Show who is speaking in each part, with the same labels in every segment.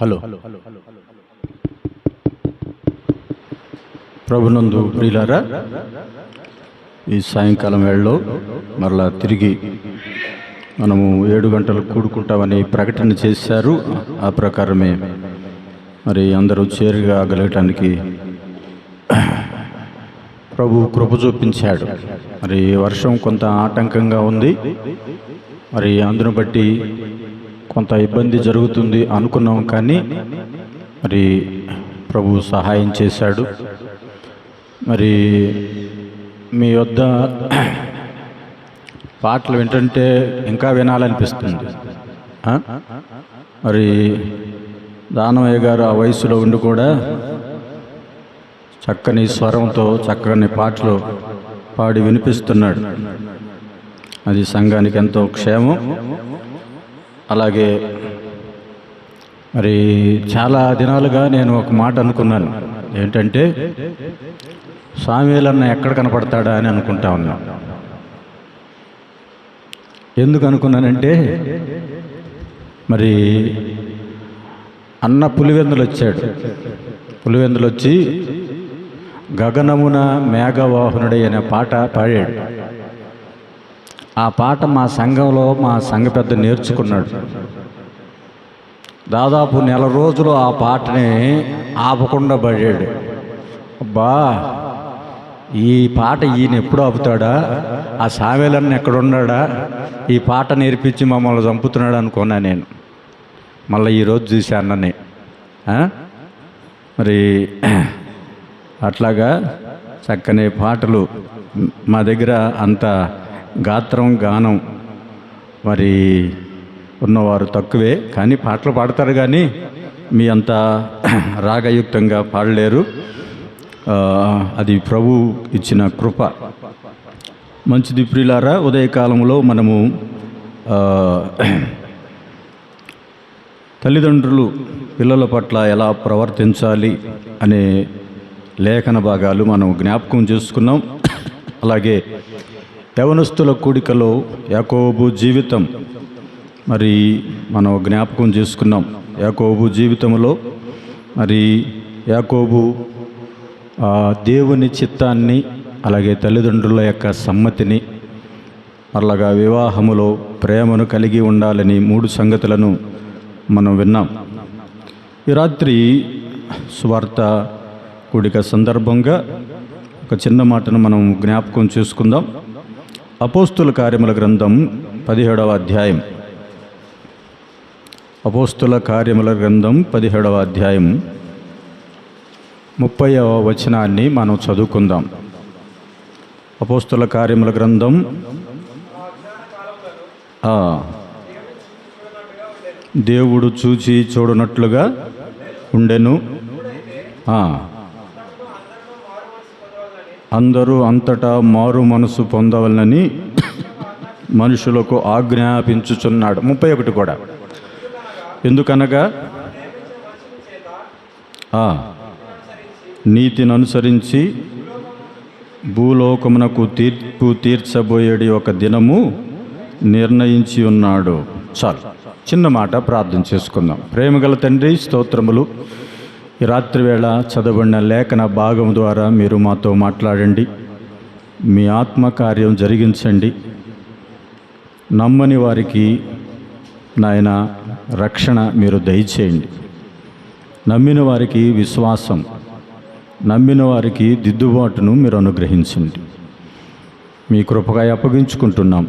Speaker 1: Hello ప్రభునందు ప్రియులారా, ఈ సాయంకాలం వేళలో మరలా తిరిగి మనము 7 గంటలకు కూడుకుంటామని ప్రకటన చేశారు. ఆ ప్రకారమే మరి అందరూ చేరగలగటానికి ప్రభు కృప చూపించాడు. మరి వర్షం కొంత ఆటంకంగా ఉంది, మరి అందును బట్టి కొంత ఇబ్బంది జరుగుతుంది అనుకున్నాం, కానీ మరి ప్రభు సహాయం చేశాడు. మరి మీ వద్ద పాటలు వింటుంటే ఇంకా వినాలనిపిస్తుంది. మరి దానవయ్య గారు ఆ వయసులో ఉండి కూడా చక్కని స్వరంతో చక్కని పాటలు పాడి వినిపిస్తున్నాడు. అది సంఘానికి ఎంతో క్షేమం. అలాగే మరి చాలా దినాలుగా నేను ఒక మాట అనుకున్నాను, ఏంటంటే సామ్యూయల్ అన్న ఎక్కడ కనపడతాడా అని అనుకుంటా ఉన్నాను. ఎందుకు అనుకున్నానంటే, మరి అన్న పులివెందులు వచ్చాడు. పులివెందులు వచ్చి గగనమున మేఘవాహనుడై అనే పాట పాడాడు. ఆ పాట మా సంఘంలో మా సంఘ పెద్ద నేర్చుకున్నాడు. దాదాపు 1 నెల రోజులు ఆ పాటని ఆపకుండా పాడాడు. అబ్బా, ఈ పాట ఈయన ఎప్పుడు ఆపుతాడా, ఆ సామ్యూయల్ ఎక్కడున్నాడా, ఈ పాట నేర్పించి మమ్మల్ని చంపుతున్నాడు అనుకున్నా నేను. మళ్ళీ ఈరోజు చూసా అన్నని. మరి అట్లాగా చక్కని పాటలు మా దగ్గర అంత గాత్రం గానం మరి ఉన్నవారు తక్కువే, కానీ పాటలు పాడతారు, కానీ మీ అంత రాగయుక్తంగా పాడలేరు. అది ప్రభు ఇచ్చిన కృప. మంచిది ప్రియులారా, ఉదయకాలంలో మనము తల్లిదండ్రులు పిల్లల పట్ల ఎలా ప్రవర్తించాలి అనే లేఖన భాగాలు మనం జ్ఞాపకం చేసుకున్నాం. అలాగే యవనస్తుల కూడికలో యాకోబు జీవితం మరి మనం జ్ఞాపకం చేసుకున్నాం. యాకోబు జీవితంలో మరి యాకోబు దేవుని చిత్తాన్ని, అలాగే తల్లిదండ్రుల యొక్క సమ్మతిని, అలాగా వివాహములో ప్రేమను కలిగి ఉండాలని 3 సంగతులను మనం విన్నాం. ఈ రాత్రి సువార్త కూడిక సందర్భంగా ఒక చిన్న మాటను మనం జ్ఞాపకం చేసుకుందాం. అపోస్తుల కార్యముల గ్రంథం 17వ అధ్యాయం. అపోస్తుల కార్యముల గ్రంథం 17వ అధ్యాయం 30వ వచనాన్ని మనం చదువుకుందాం. అపోస్తుల కార్యముల గ్రంథం దేవుడు చూచి చూడనట్లుగా ఉండెను. అందరూ అంతటా మారు మనసు పొందవలనని మనుషులకు ఆజ్ఞాపించుచున్నాడు. 31 కూడా. ఎందుకనగా నీతిని అనుసరించి భూలోకమునకు తీర్పు తీర్చబోయేది ఒక దినము నిర్ణయించి ఉన్నాడు. చాలు, చిన్న మాట ప్రార్థన చేసుకుందాం. ప్రేమగల తండ్రి, స్తోత్రములు. ఈ రాత్రి వేళ చదవబడిన లేఖన భాగం ద్వారా మీరు మాతో మాట్లాడండి. మీ ఆత్మకార్యం జరిగించండి. నమ్మని వారికి నాయన రక్షణ మీరు దయచేయండి. నమ్మిన వారికి విశ్వాసం, నమ్మిన వారికి దిద్దుబాటును మీరు అనుగ్రహించండి. మీ కృపగా అప్పగించుకుంటున్నాం.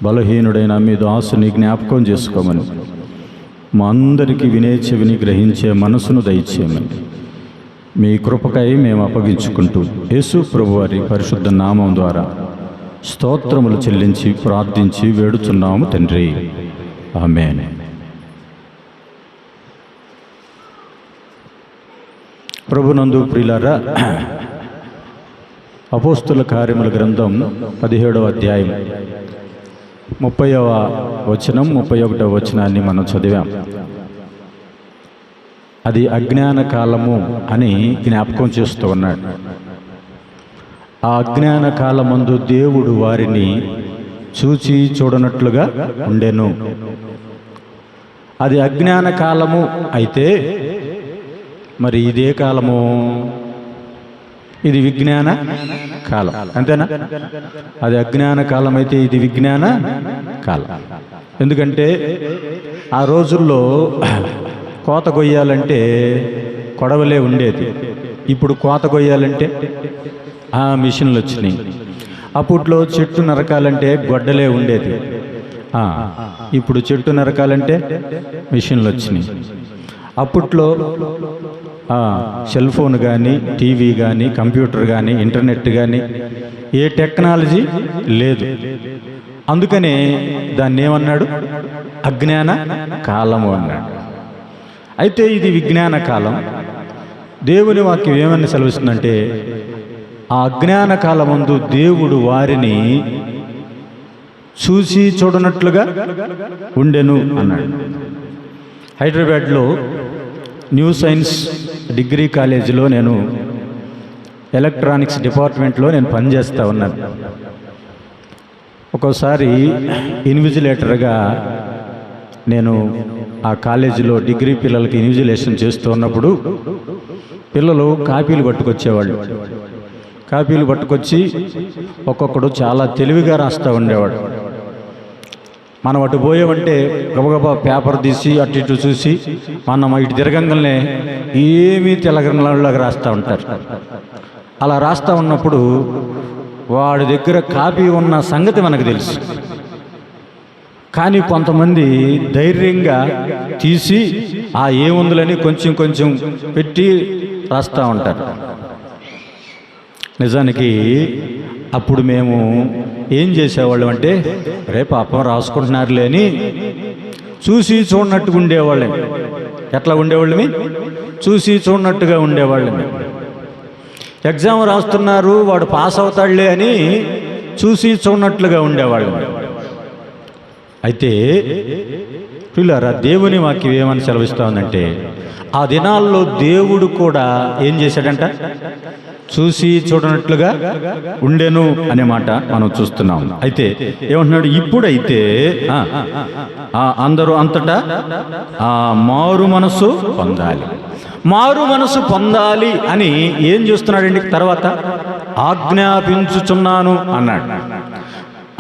Speaker 1: బలహీనుడైన మీ దాసుని జ్ఞాపకం చేసుకోమని, మా అందరికీ వినే చెవిని గ్రహించే మనసును దయచేయమని మీ కృపకై మేము అప్పగించుకుంటూ యేసు ప్రభువారి పరిశుద్ధ నామం ద్వారా స్తోత్రములు చెల్లించి ప్రార్థించి వేడుచున్నాము తండ్రి, ఆమేన్. ప్రభునందు ప్రియులారా, అపోస్తుల కార్యముల గ్రంథం 17వ అధ్యాయం 30వ వచనం 31వ వచనాన్ని మనం చదివాం. అది అజ్ఞాన కాలము అని జ్ఞాపకం చేస్తూ ఉన్నాడు. ఆ అజ్ఞాన కాలమందు దేవుడు వారిని చూచి చూడనట్లుగా ఉండెను. అది అజ్ఞాన కాలము అయితే మరి ఇదే కాలము, ఇది విజ్ఞాన కాలం, అంతేనా? అది అజ్ఞాన కాలం అయితే ఇది విజ్ఞాన కాలం. ఎందుకంటే ఆ రోజుల్లో కోత కొయ్యాలంటే కొడవలే ఉండేది. ఇప్పుడు కోత కొయ్యాలంటే మిషన్లు వచ్చినాయి. అప్పట్లో చెట్టు నరకాలంటే గొడ్డలే ఉండేది. ఇప్పుడు చెట్టు నరకాలంటే మిషన్లు వచ్చినాయి. అప్పట్లో సెల్ ఫోన్ కానీ, టీవీ కానీ, కంప్యూటర్ కానీ, ఇంటర్నెట్ కానీ ఏ టెక్నాలజీ లేదు. అందుకనే దాన్ని ఏమన్నాడు? అజ్ఞాన కాలము అన్నాడు. అయితే ఇది విజ్ఞాన కాలం. దేవుని వాక్యం ఏమని సెలవిస్తుందంటే ఆ అజ్ఞాన కాలమందు దేవుడు వారిని చూసి చూడనట్లుగా ఉండెను అన్నాడు. హైదరాబాద్లో న్యూ సైన్స్ డిగ్రీ కాలేజీలో నేను ఎలక్ట్రానిక్స్ డిపార్ట్మెంట్లో నేను పనిచేస్తూ ఉన్నాను. ఒక్కోసారి ఇన్విజిలేటర్గా నేను ఆ కాలేజీలో డిగ్రీ పిల్లలకి ఇన్విజిలేషన్ చేస్తూ ఉన్నప్పుడు పిల్లలు కాపీలు పట్టుకొచ్చేవాళ్ళు. కాపీలు పట్టుకొచ్చి ఒక్కొక్కడు చాలా తెలివిగా రాస్తూ ఉండేవాడు. మనం అటు పోయామంటే గబగబా పేపర్ తీసి అటు ఇటు చూసి మనం ఇటు తిరగంగానే ఏమీ తెలగనలాగా రాస్తూ ఉంటారు. అలా రాస్తూ ఉన్నప్పుడు వాడి దగ్గర కాపీ ఉన్న సంగతి మనకు తెలుసు. కానీ కొంతమంది ధైర్యంగా తీసి ఏముందులని కొంచెం కొంచెం పెట్టి రాస్తూ ఉంటారు. నిజానికి అప్పుడు మేము ఏం చేసేవాళ్ళం అంటే పాపం రాసుకుంటున్నారులే అని చూసి చూడనట్టుగా ఉండేవాళ్ళం. ఎట్లా ఉండేవాళ్ళమి? చూసి చూడనట్టుగా ఉండేవాళ్ళమి. ఎగ్జామ్ రాస్తున్నారు, వాడు పాస్ అవుతాడులే అని చూసి చూడనట్లుగా ఉండేవాళ్ళం. అయితే పిల్లరా, దేవుని వాక్యం ఏమని సెలవిస్తా ఉందంటే ఆ దినాల్లో దేవుడు కూడా ఏం చేశాడంట? చూసి చూడనట్లుగా ఉండెను అనే మాట మనం చూస్తున్నాం. అయితే ఏమంటున్నాడు? ఇప్పుడైతే అందరూ అంతటా మారు మనసు పొందాలి. మారు మనసు పొందాలి అని ఏం చేస్తున్నాడండి? తర్వాత ఆజ్ఞాపించుచున్నాను అన్నాడు.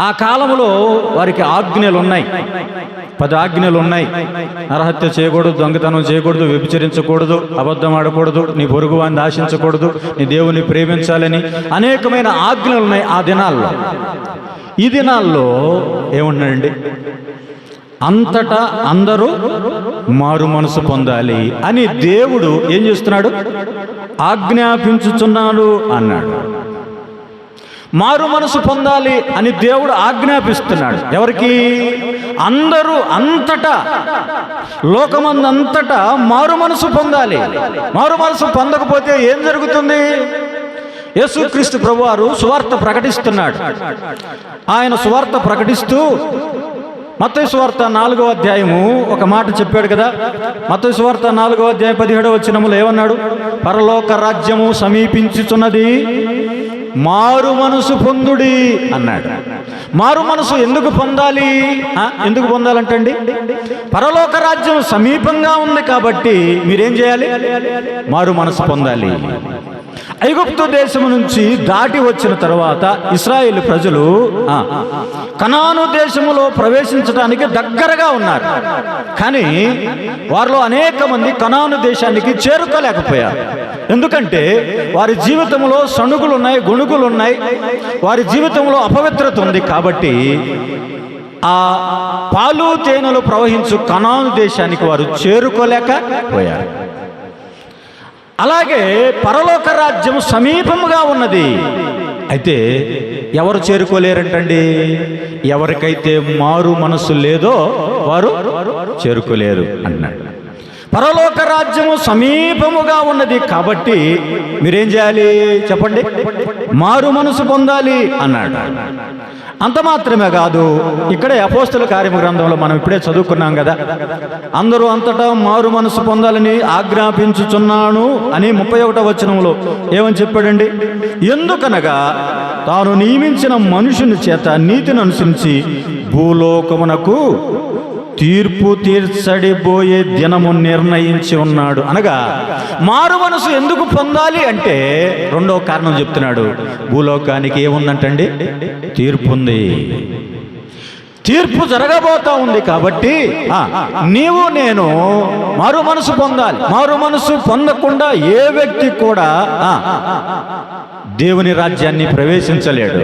Speaker 1: ఆ కాలంలో వారికి ఆజ్ఞలు ఉన్నాయి, 10 ఆజ్ఞలు ఉన్నాయి. నరహత్య చేయకూడదు, దొంగతనం చేయకూడదు, వ్యభిచరించకూడదు, అబద్ధం ఆడకూడదు, నీ పొరుగు వారిని ఆశించకూడదు, నీ దేవుని ప్రేమించాలని అనేకమైన ఆజ్ఞలు ఉన్నాయి ఆ దినాల్లో. ఈ దినాల్లో ఏమున్నాయండి? అంతటా అందరూ మారు మనసు పొందాలి అని దేవుడు ఏం చేస్తున్నాడు? ఆజ్ఞాపించుచున్నాడు అన్నాడు. మారు మనసు పొందాలి అని దేవుడు ఆజ్ఞాపిస్తున్నాడు. ఎవరికి? అందరూ, అంతటా, లోకమందంతటా మారు మనసు పొందాలి. మారు మనసు పొందకపోతే ఏం జరుగుతుంది? యేసుక్రీస్తు ప్రభువారు సువార్త ప్రకటిస్తున్నాడు. ఆయన సువార్త ప్రకటిస్తూ మత్తయి సువార్త 4వ అధ్యాయము ఒక మాట చెప్పాడు కదా. మత్తయి సువార్త 4వ అధ్యాయం 17వ వచనములో ఏమన్నాడు? పరలోక రాజ్యము సమీపించుచున్నది, మారు మనసు పొందుడి అన్నాడు. మారు మనసు ఎందుకు పొందాలి? ఎందుకు పొందాలంటండి? పరలోక రాజ్యం సమీపంగా ఉంది కాబట్టి మీరేం చేయాలి? మారు మనసు పొందాలి. ఐగుప్తు దేశం నుంచి దాటి వచ్చిన తర్వాత ఇశ్రాయేలు ప్రజలు కనాను దేశములో ప్రవేశించడానికి దగ్గరగా ఉన్నారు. కానీ వారిలో అనేక మంది కనాను దేశానికి చేరుకోలేకపోయారు. ఎందుకంటే వారి జీవితంలో సణుగులు ఉన్నాయి, గొణుగులు ఉన్నాయి, వారి జీవితంలో అపవిత్రత ఉంది. కాబట్టి ఆ పాలు తేనెలు ప్రవహించు కనాను దేశానికి వారు చేరుకోలేకపోయారు. అలాగే పరలోక రాజ్యం సమీపముగా ఉన్నది. అయితే ఎవరు చేరుకోలేరంటండి? ఎవరికైతే మారు మనసు లేదో వారు చేరుకోలేరు అన్నాడు. పరలోక రాజ్యము సమీపముగా ఉన్నది కాబట్టి మీరేం చేయాలి చెప్పండి? మారు మనసు పొందాలి అన్నాడు. అంత మాత్రమే కాదు, ఇక్కడే అపోస్తల కార్యము గ్రంథంలో మనం ఇప్పుడే చదువుకున్నాం కదా, అందరూ అంతటా మారు మనసు పొందాలని ఆజ్ఞాపించుచున్నాను అని 31వ వచనంలో ఏమని చెప్పాడండి? ఎందుకనగా తాను నియమించిన మనుషుని చేత నీతిని అనుసరించి భూలోకమునకు తీర్పు తీర్చడిపోయే దినము నిర్ణయించి ఉన్నాడు. అనగా మారు మనసు ఎందుకు పొందాలి అంటే రెండో కారణం చెప్తున్నాడు. భూలోకానికి ఏముందంటండి? తీర్పు ఉంది. తీర్పు జరగబోతా ఉంది కాబట్టి నీవు నేను మారు మనసు పొందాలి. మారు మనసు పొందకుండా ఏ వ్యక్తి కూడా దేవుని రాజ్యాన్ని ప్రవేశించలేడు.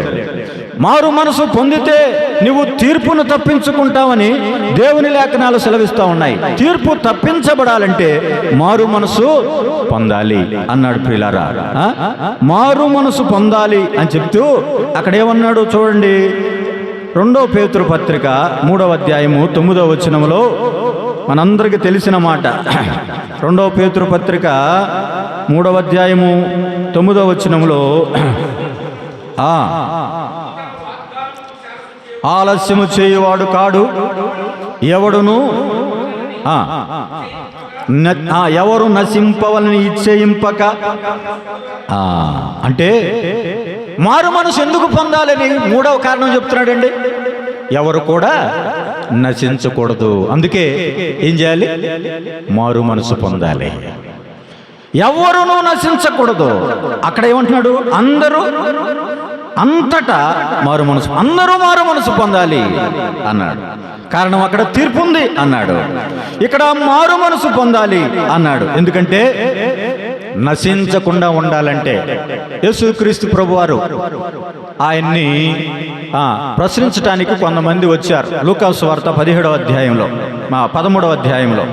Speaker 1: మారు మనసు పొందితే నువ్వు తీర్పును తప్పించుకుంటావని దేవుని లేఖనాలు సెలవిస్తూ ఉన్నాయి. తీర్పు తప్పించబడాలంటే మారు మనసు పొందాలి అన్నాడు ప్రియులారా. మారు మనసు పొందాలి అని చెప్తూ అక్కడ ఏమన్నాడు చూడండి. 2 పేతురు పత్రిక 3వ అధ్యాయము 9వ వచనములో మనందరికీ తెలిసిన మాట. 2 పేతురు పత్రిక 3వ అధ్యాయము 9వ వచనములో ఆలస్యము చేయువాడు కాడు, ఎవడును ఎవరు నశింపవలని ఇచ్చేయింపక. అంటే మారు మనసు ఎందుకు పొందాలని 3వ కారణం చెప్తున్నాడండి. ఎవరు కూడా నశించకూడదు. అందుకే ఏం చేయాలి? మారు మనసు పొందాలి. ఎవరునూ నశించకూడదు. అక్కడ ఏమంటున్నాడు? అందరూ, అంతటా మారు మనసు, అందరూ మారు మనసు పొందాలి అన్నాడు. కారణం అక్కడ తీర్పు ఉంది అన్నాడు, ఇక్కడ మారు మనసు పొందాలి అన్నాడు. ఎందుకంటే నశించకుండా ఉండాలంటే యేసుక్రీస్తు ప్రభువారు ఆయన్ని ప్రశ్నించడానికి కొంతమంది వచ్చారు. లూకాసు వార్త 17వ అధ్యాయంలో 13వ అధ్యాయంలో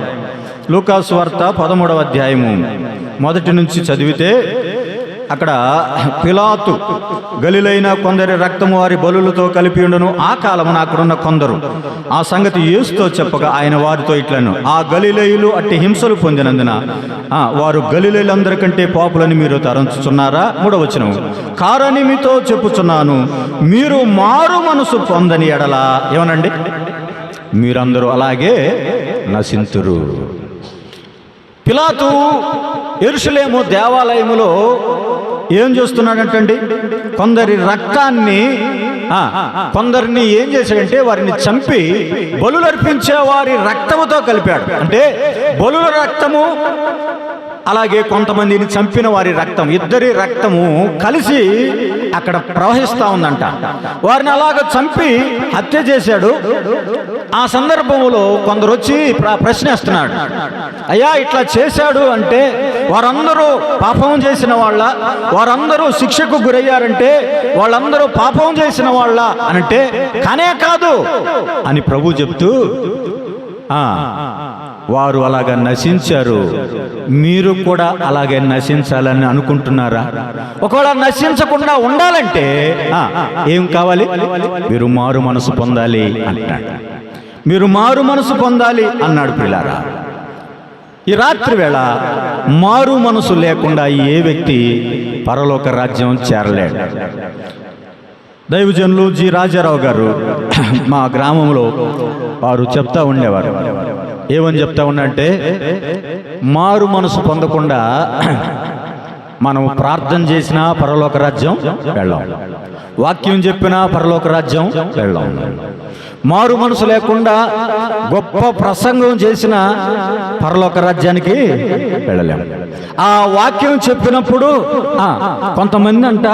Speaker 1: లూకాసు వార్త 13వ అధ్యాయము మొదటి నుంచి చదివితే అక్కడ పిలాతు గలిలైన కొందరి రక్తము వారి బలులతో కలిపి ఉండును. ఆ కాలమున అక్కడున్న కొందరు ఆ సంగతి యేసుతో చెప్పగా ఆయన వారితో ఇట్లను, ఆ గలిలయులు అట్టి హింసలు పొందినందున వారు గలిలయులందరికంటే పాపులని మీరు తరంచుచున్నారా? 3వ వచనం, కారని మీతో చెప్పుచున్నాను, మీరు మారు మనసు పొందని ఎడల ఏమనండి, మీరందరూ అలాగే నశింతురు. పిలాతు యెరూషలేము దేవాలయములో ఏం చేస్తున్నాడంటండి? కొందరి రక్తాన్ని కొందరిని ఏం చేశాడంటే వారిని చంపి బలులర్పించే వారి రక్తముతో కలిపాడు. అంటే బలుల రక్తము అలాగే కొంతమందిని చంపిన వారి రక్తం, ఇద్దరి రక్తము కలిసి అక్కడ ప్రవహిస్తూ ఉందంట. వారిని అలాగ చంపి హత్య చేశాడు. ఆ సందర్భంలో కొందరు వచ్చి ప్రశ్నిస్తున్నాడు, అయ్యా ఇట్లా చేశాడు అంటే వారందరూ పాపం చేసిన వాళ్ళ, వారందరూ శిక్షకు గురయ్యారంటే వాళ్ళందరూ పాపం చేసిన వాళ్ళ అనంటే కానే కాదు అని ప్రభు చెప్తూ వారు అలాగా నశించారు, మీరు కూడా అలాగే నశించాలని అనుకుంటున్నారా? ఒకవేళ నశించకుండా ఉండాలంటే ఏం కావాలి? మీరు మారు మనసు పొందాలి అంటాడు. మీరు మారు మనసు పొందాలి అన్నాడు ప్రియులారా. ఈ రాత్రి వేళ మారు మనసు లేకుండా ఏ వ్యక్తి పరలోక రాజ్యం చేరలేడు. దైవజనులు జి రాజారావు గారు మా గ్రామంలో వారు చెప్తా ఉండేవారు. ఏమని చెప్తా ఉన్నంటే, మారు మనసు పొందకుండా మనం ప్రార్థన చేసినా పరలోక రాజ్యం వెళ్ళాం, వాక్యం చెప్పినా పరలోక రాజ్యం వెళ్ళాం. మారు మనసు లేకుండా గొప్ప ప్రసంగం చేసిన పరలోక రాజ్యానికి వెళ్ళలేము. ఆ వాక్యం చెప్పినప్పుడు కొంతమంది అంట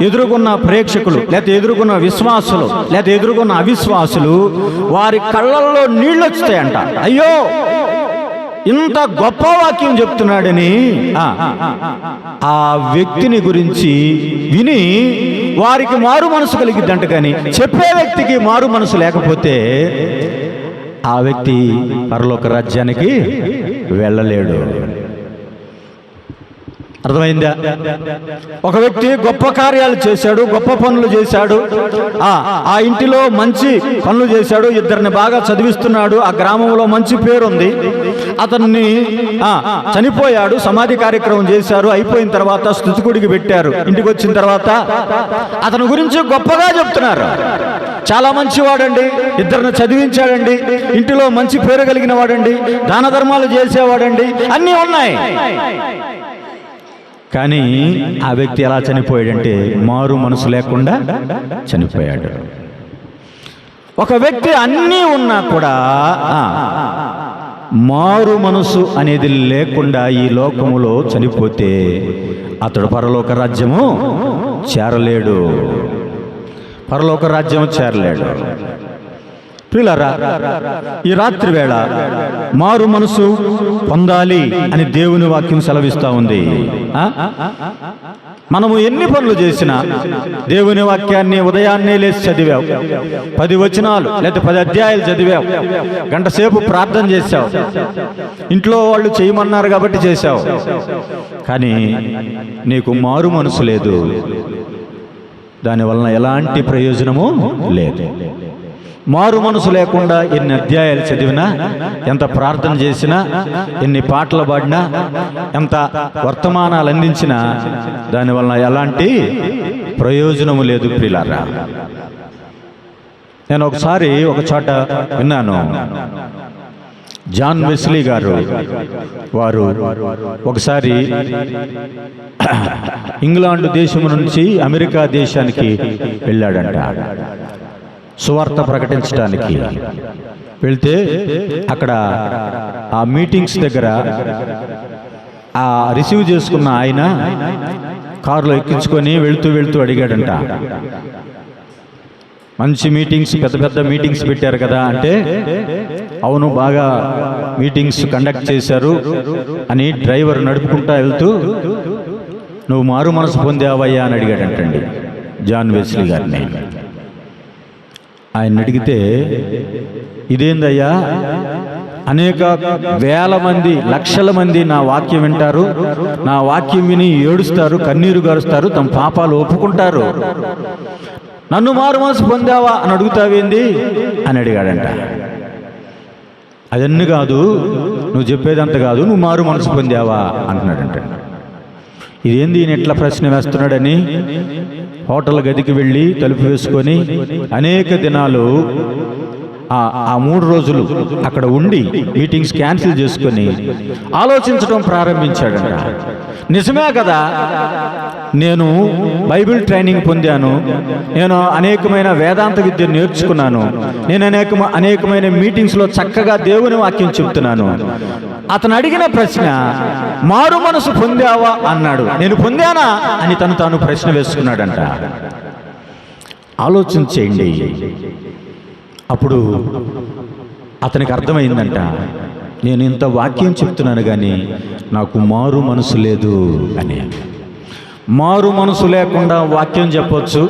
Speaker 1: ఎదురుగున్న ప్రేక్షకులు, లేకపోతే ఎదురుగున్న విశ్వాసులు, లేకపోతే ఎదురుగున్న అవిశ్వాసులు వారి కళ్ళల్లో నీళ్ళు వస్తాయంట. అయ్యో ఇంత గొప్ప వాక్యం చెప్తున్నాడని ఆ వ్యక్తిని గురించి విని వారికి మారు మనసు కలిగిద్దంట. కానీ చెప్పే వ్యక్తికి మారు మనసు లేకపోతే ఆ వ్యక్తి పరలోక రాజ్యానికి వెళ్ళలేడు. అర్థమైందా? ఒక వ్యక్తి గొప్ప కార్యాలు చేశాడు, గొప్ప పనులు చేశాడు, ఆ ఇంటిలో మంచి పనులు చేశాడు, ఇద్దరిని బాగా చదివిస్తున్నాడు, ఆ గ్రామంలో మంచి పేరుంది, అతన్ని చనిపోయాడు, సమాధి కార్యక్రమం చేశారు, అయిపోయిన తర్వాత స్తుతికుడికి పెట్టారు. ఇంటికి వచ్చిన తర్వాత అతని గురించి గొప్పగా చెప్తున్నారు, చాలా మంచివాడండి, ఇద్దరిని చదివించాడండి, ఇంటిలో మంచి పేరు కలిగిన వాడండి, దాన ధర్మాలు చేసేవాడండి, అన్నీ ఉన్నాయి. కానీ ఆ వ్యక్తి ఎలా చనిపోయాడంటే మారు మనసు లేకుండా చనిపోయాడు. ఒక వ్యక్తి అన్నీ ఉన్నా కూడా మారు మనసు అనేది లేకుండా ఈ లోకములో చనిపోతే అతడు పరలోక రాజ్యము చేరలేడు. పరలోక రాజ్యం చేరలేడు. ప్రియులారా, ఈ రాత్రి వేళ మారు మనసు పొందాలి అని దేవుని వాక్యం సెలవిస్తూ ఉంది. మనము ఎన్ని పనులు చేసినా దేవుని వాక్యాన్ని ఉదయాన్నే లేచి చదివావు, 10 వచనాలు లేదా 10 అధ్యాయాలు చదివావు, గంట సేపు ప్రార్థన చేశావు, ఇంట్లో వాళ్ళు చేయమన్నారు కాబట్టి చేశావు, కానీ నీకు మారు మనసు లేదు. దానివలన ఎలాంటి ప్రయోజనము లేదు. మారు మనసు లేకుండా ఎన్ని అధ్యాయాలు చదివినా, ఎంత ప్రార్థన చేసినా, ఎన్ని పాటలు పాడినా, ఎంత వర్తమానాలు అందించినా దానివలన ఎలాంటి ప్రయోజనము లేదు. ప్రియులారా, నేను ఒకసారి ఒక చోట విన్నాను. జాన్ వెస్లీ గారు వారు ఒకసారి ఇంగ్లాండ్ దేశం నుంచి అమెరికా దేశానికి వెళ్ళాడంట సువార్త ప్రకటించడానికి. వెళ్తే అక్కడ ఆ మీటింగ్స్ దగ్గర ఆ రిసీవ్ చేసుకున్న ఆయన కారులో ఎక్కించుకొని వెళ్తూ అడిగాడంట, మంచి మీటింగ్స్, పెద్ద పెద్ద మీటింగ్స్ పెట్టారు కదా అంటే, అవును బాగా మీటింగ్స్ కండక్ట్ చేశారు అని డ్రైవర్ నడుపుకుంటా వెళ్తూ, నువ్వు మారు మనసు పొందావయ్యా అని అడిగాడంటండి జాన్ వెస్లీ గారిని. ఆయన అడిగితే, ఇదేందయ్యా, అనేక వేల మంది, లక్షల మంది నా వాక్యం వింటారు, నా వాక్యం విని ఏడుస్తారు, కన్నీరు గారుస్తారు, తమ పాపాలు ఒప్పుకుంటారు, నన్ను మారు మనసు పొందావా అని అడుగుతావేంది అని అడిగాడంట. అదన్నీ కాదు, నువ్వు చెప్పేదంత కాదు, నువ్వు మారు మనసు పొందావా అంటున్నాడంట. ఇదేంది ఈయన ఎట్లా ప్రశ్న వేస్తున్నాడని హోటల్ గదికి వెళ్ళి తలుపు వేసుకొని అనేక దినాలు ఆ 3 రోజులు అక్కడ ఉండి మీటింగ్స్ క్యాన్సిల్ చేసుకొని ఆలోచించడం ప్రారంభించాడంట. నిజమే కదా, నేను బైబిల్ ట్రైనింగ్ పొందాను, నేను అనేకమైన వేదాంత విద్య నేర్చుకున్నాను, నేను అనేకమైన మీటింగ్స్లో చక్కగా దేవుని వాక్యం చెప్తున్నాను. అతను అడిగిన ప్రశ్న మారు మనసు పొందావా అన్నాడు. నేను పొందానా అని తాను ప్రశ్న వేసుకున్నాడంట. ఆలోచించేయండి. అప్పుడు అతనికి అర్థమైందంట, నేను ఇంత వాక్యం చెప్తున్నాను కానీ నాకు మారు మనసు లేదు అని. మారు మనసు లేకుండా వాక్యం చెప్పొచ్చు,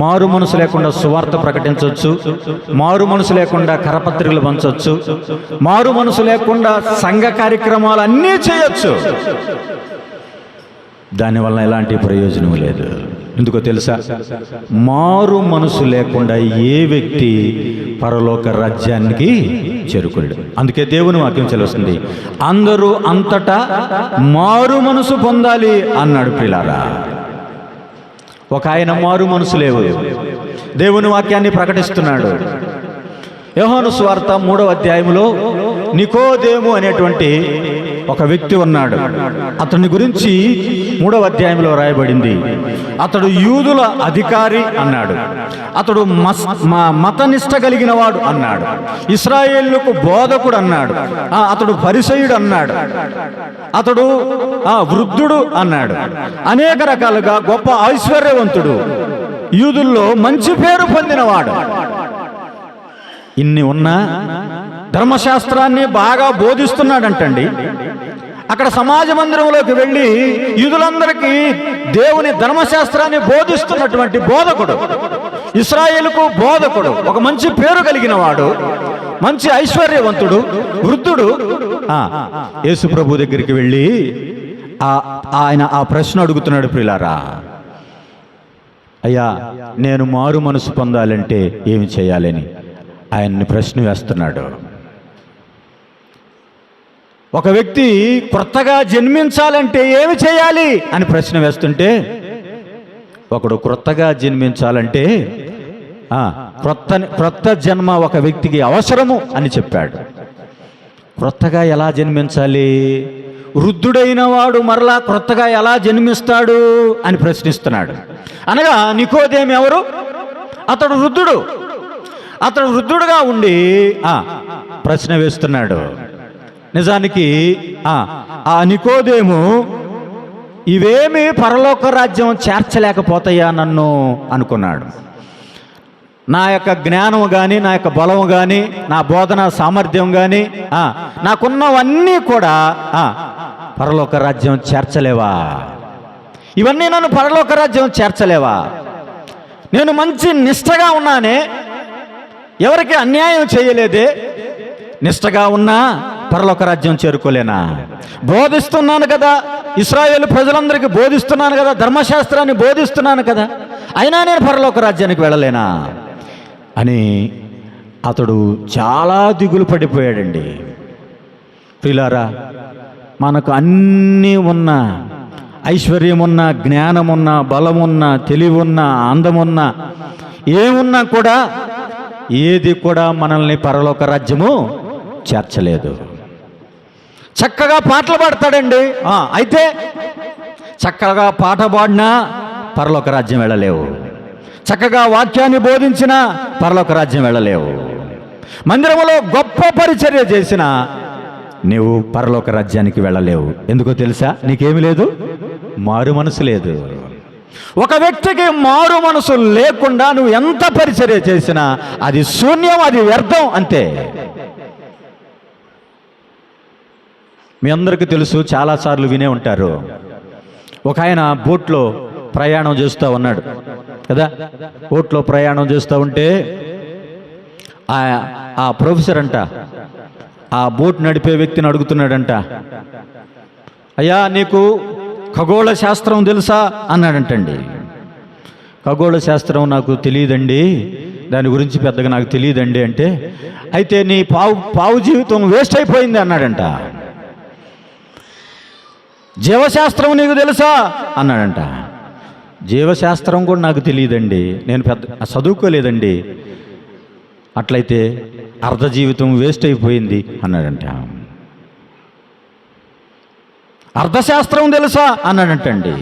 Speaker 1: మారు మనసు లేకుండా సువార్త ప్రకటించవచ్చు, మారు మనసు లేకుండా కరపత్రికలు పంచవచ్చు, మారు మనసు లేకుండా సంఘ కార్యక్రమాలు అన్నీ చేయొచ్చు, దానివల్ల ఎలాంటి ప్రయోజనం లేదు. ఎందుకో తెలుసా, మారు మనసు లేకుండా ఏ వ్యక్తి పరలోక రాజ్యానికి చేరుకోలేడు. అందుకే దేవుని వాక్యం తెలుస్తుంది, అందరూ అంతటా మారు మనసు పొందాలి అన్నాడు. ప్రియులారా, ఒక ఆయన మారు మనసు లేవు, దేవుని వాక్యాన్ని ప్రకటిస్తున్నాడు. యోహాను సువార్త 3వ అధ్యాయంలో నికోదేము అనేటువంటి ఒక వ్యక్తి ఉన్నాడు. అతని గురించి 3వ అధ్యాయంలో రాయబడింది, అతడు యూదుల అధికారి అన్నాడు, అతడు మతనిష్ట కలిగిన వాడు అన్నాడు, ఇశ్రాయేలుకు బోధకుడు అన్నాడు, అతడు పరిసయుడు అన్నాడు, అతడు వృద్ధుడు అన్నాడు, అనేక రకాలుగా గొప్ప ఐశ్వర్యవంతుడు, యూదుల్లో మంచి పేరు పొందినవాడు. ఇన్ని ఉన్నా ధర్మశాస్త్రాన్ని బాగా బోధిస్తున్నాడంటండి. అక్కడ సమాజ మందిరంలోకి వెళ్ళి యూదులందరికీ దేవుని ధర్మశాస్త్రాన్ని బోధిస్తున్నటువంటి బోధకుడు, ఇశ్రాయేలుకు బోధకుడు, ఒక మంచి పేరు కలిగిన వాడు, మంచి ఐశ్వర్యవంతుడు, వృద్ధుడు యేసు ప్రభు దగ్గరికి వెళ్ళి ఆయన ఆ ప్రశ్న అడుగుతున్నాడు. ప్రియులారా, అయ్యా నేను మారు మనసు పొందాలంటే ఏమి చేయాలని ఆయన్ని ప్రశ్న వేస్తున్నాడు. ఒక వ్యక్తి క్రొత్తగా జన్మించాలంటే ఏమి చేయాలి అని ప్రశ్న వేస్తుంటే, ఒకడు క్రొత్తగా జన్మించాలంటే క్రొత్త జన్మ ఒక వ్యక్తికి అవసరము అని చెప్పాడు. క్రొత్తగా ఎలా జన్మించాలి, వృద్ధుడైన వాడు మరలా క్రొత్తగా ఎలా జన్మిస్తాడు అని ప్రశ్నిస్తున్నాడు. అనగా నికోదేము ఎవరు? అతడు వృద్ధుడు. అతడు వృద్ధుడుగా ఉండి ప్రశ్న వేస్తున్నాడు. నిజానికి ఆ నికోదేము ఇవేమి పరలోక రాజ్యం చేర్చలేకపోతాయా నన్ను అనుకున్నాడు. నా యొక్క జ్ఞానము కానీ, నా యొక్క బలము కానీ, నా బోధన సామర్థ్యం కానీ, నాకున్నవన్నీ కూడా పరలోక రాజ్యం చేర్చలేవా? ఇవన్నీ నన్ను పరలోక రాజ్యం చేర్చలేవా? నేను మంచి నిష్ఠగా ఉన్నానే, ఎవరికి అన్యాయం చేయలేదే, నిష్ఠగా ఉన్నా పరలోక రాజ్యం చేరుకోలేనా? బోధిస్తున్నాను కదా, ఇశ్రాయేలు ప్రజలందరికీ బోధిస్తున్నాను కదా, ధర్మశాస్త్రాన్ని బోధిస్తున్నాను కదా, అయినా నేను పరలోక రాజ్యానికి వెళ్ళలేనా అని అతడు చాలా దిగులు పడిపోయాడండి. ప్రియులారా, మనకు అన్నీ ఉన్నా, ఐశ్వర్యమున్నా, జ్ఞానమున్నా, బలమున్నా, తెలివున్నా, అందమున్నా, ఏమున్నా కూడా ఏది కూడా మనల్ని పరలోక రాజ్యము చేర్చలేదు. చక్కగా పాటలు పాడతాడండి, అయితే చక్కగా పాట పాడినా పరలోక రాజ్యం వెళ్ళలేవు. చక్కగా వాక్యాన్ని బోధించినా పరలోక రాజ్యం వెళ్ళలేవు. మందిరంలో గొప్ప పరిచర్య చేసినా నీవు పరలోక రాజ్యానికి వెళ్ళలేవు. ఎందుకో తెలుసా? నీకేమి లేదు, మారు మనసు లేదు. ఒక వ్యక్తికి మారు మనసు లేకుండా నువ్వు ఎంత పరిచర్య చేసినా అది శూన్యం, అది వ్యర్థం అంతే. మీ అందరికీ తెలుసు, చాలాసార్లు వినే ఉంటారు. ఒక ఆయన బోట్లో ప్రయాణం చేస్తూ ఉన్నాడు కదా. బోట్లో ప్రయాణం చేస్తూ ఉంటే ఆ ప్రొఫెసర్ అంట ఆ బోట్ నడిపే వ్యక్తిని అడుగుతున్నాడంట, అయ్యా నీకు ఖగోళ శాస్త్రం తెలుసా అన్నాడంటండి. ఖగోళ శాస్త్రం నాకు తెలియదండి, దాని గురించి పెద్దగా నాకు తెలియదండి అంటే, అయితే నీ పావు జీవితం వేస్ట్ అయిపోయింది అన్నాడంట. జీవశాస్త్రం నీకు తెలుసా అన్నాడంట. జీవశాస్త్రం కూడా నాకు తెలియదండి, నేను పెద్ద చదువుకోలేదండి. అట్లయితే అర్ధ జీవితం వేస్ట్ అయిపోయింది అన్నాడంట. అర్థశాస్త్రం తెలుసా అన్నాడంటండి.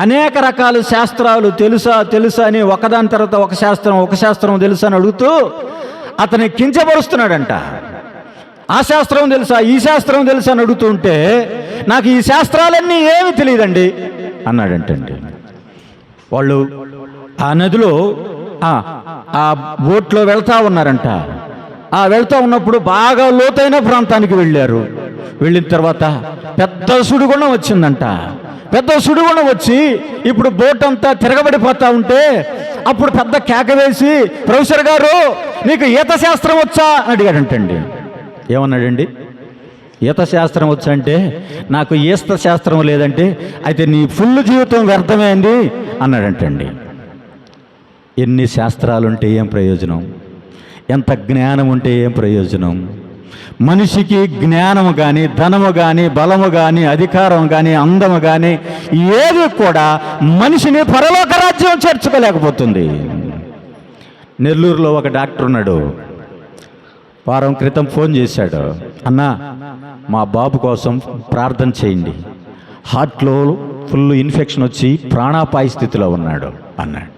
Speaker 1: అనేక రకాల శాస్త్రాలు తెలుసా అని ఒకదాని తర్వాత ఒక శాస్త్రం తెలుసా అని అడుగుతూ అతన్ని కించపరుస్తున్నాడంట. ఆ శాస్త్రం తెలుసా, ఈ శాస్త్రం తెలుసా అని అడుగుతుంటే, నాకు ఈ శాస్త్రాలన్నీ ఏమి తెలియదండి అన్నాడంటండి. వాళ్ళు ఆ నదిలో ఆ బోట్లో వెళ్తా ఉన్నారంట. వెళ్తా ఉన్నప్పుడు బాగా లోతైన ప్రాంతానికి వెళ్ళారు. వెళ్ళిన తర్వాత పెద్ద సుడిగుండం వచ్చిందంట. పెద్ద సుడిగుండం వచ్చి ఇప్పుడు బోట్ అంతా తిరగబడిపోతా ఉంటే అప్పుడు పెద్ద కేక వేసి, ప్రొఫెసర్ గారు నీకు ఈత శాస్త్రం వచ్చా అని అడిగాడంటండి. ఏమన్నాడండి? ఈత శాస్త్రం వచ్చా అంటే, నాకు ఈత శాస్త్రం లేదంటే, అయితే నీ ఫుల్ జీవితం వ్యర్థమైంది అన్నాడంటండి. ఎన్ని శాస్త్రాలుంటే ఏం ప్రయోజనం? ఎంత జ్ఞానం ఉంటే ఏం ప్రయోజనం? మనిషికి జ్ఞానము కానీ, ధనము కానీ, బలము కానీ, అధికారం కానీ, అందము కానీ ఏది కూడా మనిషిని పరలోక రాజ్యం చేర్చుకోలేకపోతుంది. నెల్లూరులో ఒక డాక్టర్ ఉన్నాడు. వారం క్రితం ఫోన్ చేశాడు, అన్నా మా బాబు కోసం ప్రార్థన చేయండి, హార్ట్లో ఫుల్ ఇన్ఫెక్షన్ వచ్చి ప్రాణాపాయ స్థితిలో ఉన్నాడు అన్నాడు.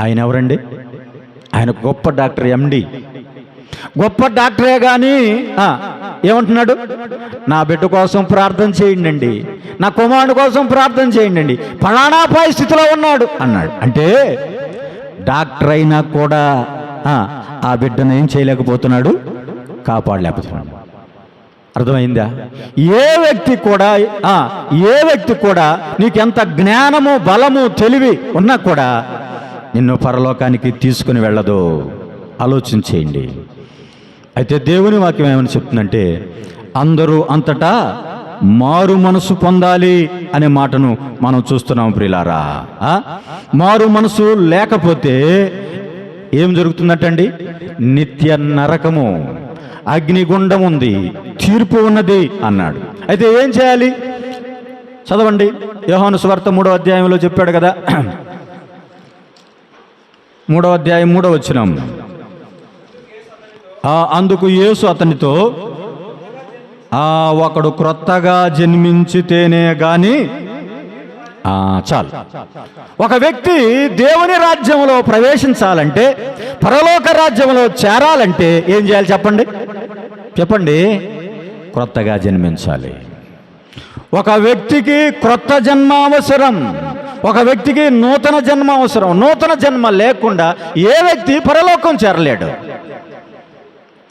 Speaker 1: ఆయన ఎవరండి? ఆయన గొప్ప డాక్టర్, ఎండి, గొప్ప డాక్టరే కానీ ఏమంటున్నాడు? నా బిడ్డ కోసం ప్రార్థన చేయండి, నా కుమారుడు కోసం ప్రార్థన చేయండి, ప్రాణాపాయ స్థితిలో ఉన్నాడు అన్నాడు. అంటే డాక్టర్ అయినా కూడా ఆ బిడ్డను ఏం చేయలేకపోతున్నాడు, కాపాడలేకపోతున్నాడు. అర్థమైందా? ఏ వ్యక్తి కూడా నీకెంత జ్ఞానము, బలము, తెలివి ఉన్నా కూడా నిన్ను పరలోకానికి తీసుకుని వెళ్ళదు. ఆలోచించేయండి. అయితే దేవుని వాక్యం ఏమని చెప్తుందంటే, అందరూ అంతటా మారు మనసు పొందాలి అనే మాటను మనం చూస్తున్నాం ప్రియులారా. మారు మనసు లేకపోతే ఏం జరుగుతుందటండి? నిత్య నరకము, అగ్నిగుండం ఉంది, తీర్పు ఉన్నది అన్నాడు. అయితే ఏం చేయాలి? చదవండి, యోహాను సువార్త 3వ అధ్యాయంలో చెప్పాడు కదా, 3వ అధ్యాయం 3వ వచనం. అందుకు యేసు అతనితో, ఒకడు క్రొత్తగా జన్మించితేనే గాని చాలు. ఒక వ్యక్తి దేవుని రాజ్యంలో ప్రవేశించాలంటే, పరలోక రాజ్యంలో చేరాలంటే ఏం చేయాలి చెప్పండి? క్రొత్తగా జన్మించాలి. ఒక వ్యక్తికి క్రొత్త జన్మ అవసరం. ఒక వ్యక్తికి నూతన జన్మ అవసరం. నూతన జన్మ లేకుండా ఏ వ్యక్తి పరలోకం చేరలేడు.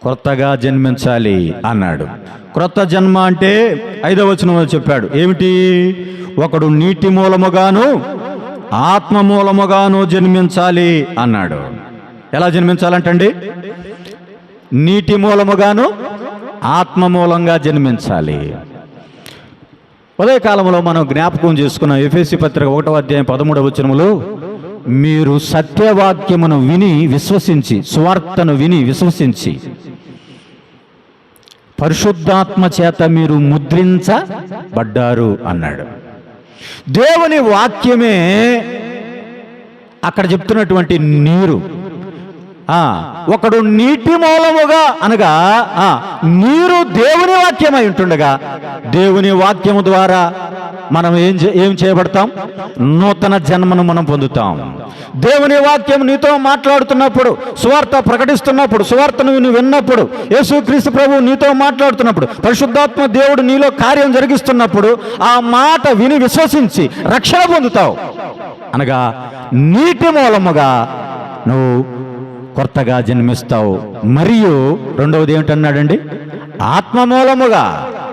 Speaker 1: క్రొత్తగా జన్మించాలి అన్నాడు. క్రొత్త జన్మ అంటే 5వ వచనంలో చెప్పాడు. ఏమిటి? ఒకడు నీటి మూలముగాను ఆత్మ మూలముగాను జన్మించాలి అన్నాడు. ఎలా జన్మించాలంటండి? నీటి మూలముగాను ఆత్మ మూలంగా జన్మించాలి. ఉదయకాలంలో మనం జ్ఞాపకం చేసుకున్న ఎఫెసీ పత్రిక 1వ అధ్యాయం 13వ వచనములో, మీరు సత్యవాక్యమును విని విశ్వసించి, సువార్తను విని విశ్వసించి, పరిశుద్ధాత్మ చేత మీరు ముద్రించబడ్డారు అన్నాడు. దేవుని వాక్యమే అక్కడ చెప్తున్నటువంటి నీరు. ఒకడు నీటి మూలముగా అనగా నీరు దేవుని వాక్యమై ఉంటుండగా, దేవుని వాక్యము ద్వారా మనం ఏం చేయబడతాం? నూతన జన్మను మనం పొందుతాం. దేవుని వాక్యం నీతో మాట్లాడుతున్నప్పుడు, సువార్త ప్రకటిస్తున్నప్పుడు, సువార్తను నువ్వు విన్నప్పుడు, యేసుక్రీస్తు ప్రభువు నీతో మాట్లాడుతున్నప్పుడు, పరిశుద్ధాత్మ దేవుడు నీలో కార్యం జరిగిస్తున్నప్పుడు ఆ మాట విని విశ్వసించి రక్షణ పొందుతావు. అనగా నీటి మూలముగా నువ్వు కొత్తగా జన్మిస్తావు. మరియు రెండవది ఏమిటన్నాడండి? ఆత్మ మూలముగా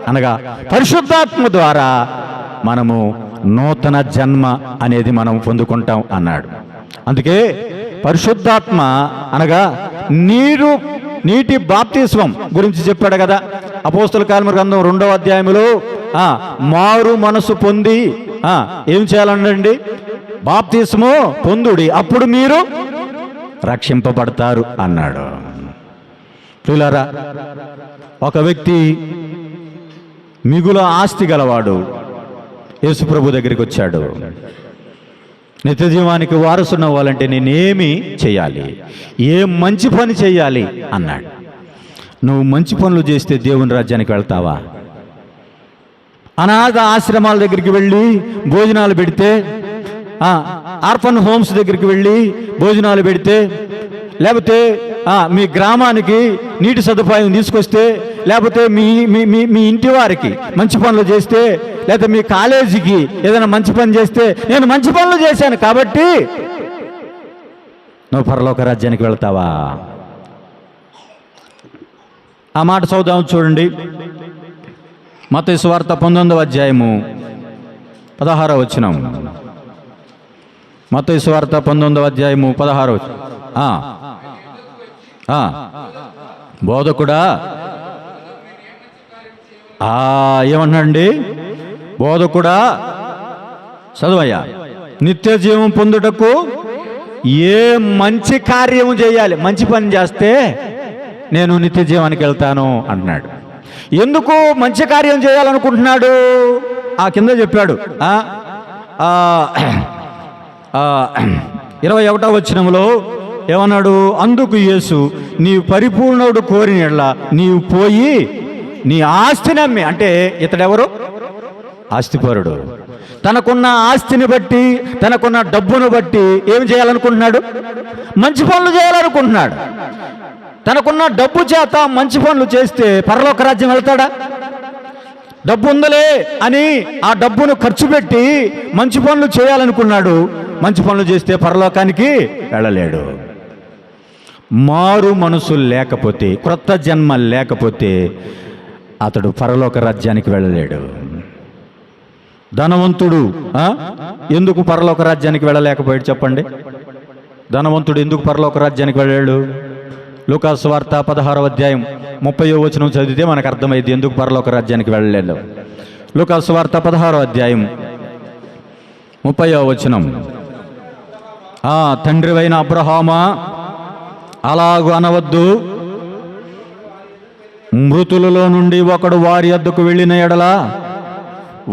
Speaker 1: అనగా పరిశుద్ధాత్మ ద్వారా మనము నూతన జన్మ అనేది మనం పొందుకుంటాం అన్నాడు. అందుకే పరిశుద్ధాత్మ అనగా నీటి బాప్తిస్మం గురించి చెప్పాడు కదా అపోస్తల కార్యముల గ్రంథం 2వ అధ్యాయంలో. మారు మనసు పొంది ఏం చేయాలనండి? బాప్తిస్మం పొందుడి, అప్పుడు మీరు రక్షింపబడతారు అన్నాడు. ప్రియులారా, ఒక వ్యక్తి మిగుల ఆస్తి గలవాడు యేసుప్రభు దగ్గరికి వచ్చాడు. నిత్య జీవానికి వారసున్న వాళ్ళంటే నేనేమి చేయాలి, ఏ మంచి పని చేయాలి అన్నాడు. నువ్వు మంచి పనులు చేస్తే దేవుని రాజ్యానికి వెళ్తావా? అనాథ ఆశ్రమాల దగ్గరికి వెళ్ళి భోజనాలు పెడితే, ఆర్ఫన్ హోమ్స్ దగ్గరికి వెళ్ళి భోజనాలు పెడితే, లేకపోతే మీ గ్రామానికి నీటి సదుపాయం తీసుకొస్తే, లేకపోతే మీ ఇంటి వారికి మంచి పనులు చేస్తే, లేకపోతే మీ కాలేజీకి ఏదైనా మంచి పని చేస్తే, నేను మంచి పనులు చేశాను కాబట్టి నువ్వు పరలోక రాజ్యానికి వెళ్తావా? ఆ మాట చదువుదాం చూడండి. మత్తయి సువార్త 19వ అధ్యాయము 16వ వచనం. మత్తయి సువార్త 19వ అధ్యాయము 16వ వచనం. బోధకుడా ఏమన్నాడండి? బోధకుడా, చదువయ్యా, నిత్య జీవం పొందుటకు ఏ మంచి కార్యము చేయాలి? మంచి పని చేస్తే నేను నిత్య జీవానికి వెళ్తాను అంటున్నాడు. ఎందుకు మంచి కార్యం చేయాలనుకుంటున్నాడు? కింద చెప్పాడు. 21వ వచనంలో ఏమన్నాడు? అందుకు యేసు, నీవు పరిపూర్ణుడు కోరిన యెడల నీవు పోయి నీ ఆస్తిని అమ్మి. అంటే ఇతడెవరు? ఆస్తిపరుడు. తనకున్న ఆస్తిని బట్టి, తనకున్న డబ్బును బట్టి ఏం చేయాలనుకుంటున్నాడు? మంచి పనులు చేయాలనుకుంటున్నాడు. తనకున్న డబ్బు చేత మంచి పనులు చేస్తే పరలోక రాజ్యం వెళ్తాడా? డబ్బు ఉందలే అని ఆ డబ్బును ఖర్చు పెట్టి మంచి పనులు చేయాలనుకున్నాడు. మంచి పనులు చేస్తే పరలోకానికి వెళ్ళలేడు. మారు మనసు లేకపోతే, క్రొత్త జన్మ లేకపోతే అతడు పరలోక రాజ్యానికి వెళ్ళలేడు. ధనవంతుడు ఎందుకు పరలోక రాజ్యానికి వెళ్ళలేకపోయాడు చెప్పండి? ధనవంతుడు ఎందుకు పరలోక రాజ్యానికి వెళ్ళాడు? లూకాసు సువార్త 16వ అధ్యాయం 30వ వచనం చదివితే మనకు అర్థమైంది ఎందుకు పరలోక రాజ్యానికి వెళ్ళలేదు. లూకాసు సువార్త 16వ అధ్యాయం 30వ వచనం. తండ్రివైన అబ్రహామా, అలాగు అనవద్దు. మృతులలో నుండి ఒకడు వారి వద్దకు వెళ్ళిన ఎడల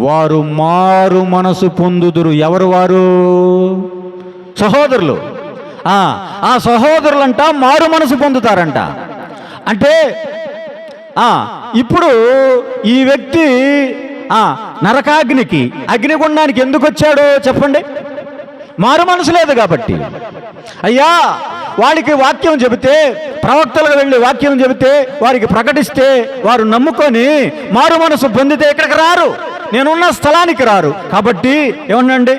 Speaker 1: వారు మారు మనసు పొందుదురు. ఎవరు వారు? సహోదరులు. ఆ సహోదరులంట మారు మనసు పొందుతారంట. అంటే ఇప్పుడు ఈ వ్యక్తి నరకాగ్నికి, అగ్నిగుండానికి ఎందుకు వచ్చాడో చెప్పండి? మారు మనసు లేదు కాబట్టి. అయ్యా, వాడికి వాక్యం చెబితే, ప్రవక్తలకు వెళ్ళి వాక్యం చెబితే, వారికి ప్రకటిస్తే వారు నమ్ముకొని మారు మనసు పొందితే ఇక్కడికి రారు, నేనున్న స్థలానికి రారు. కాబట్టి ఏమన్నాండి,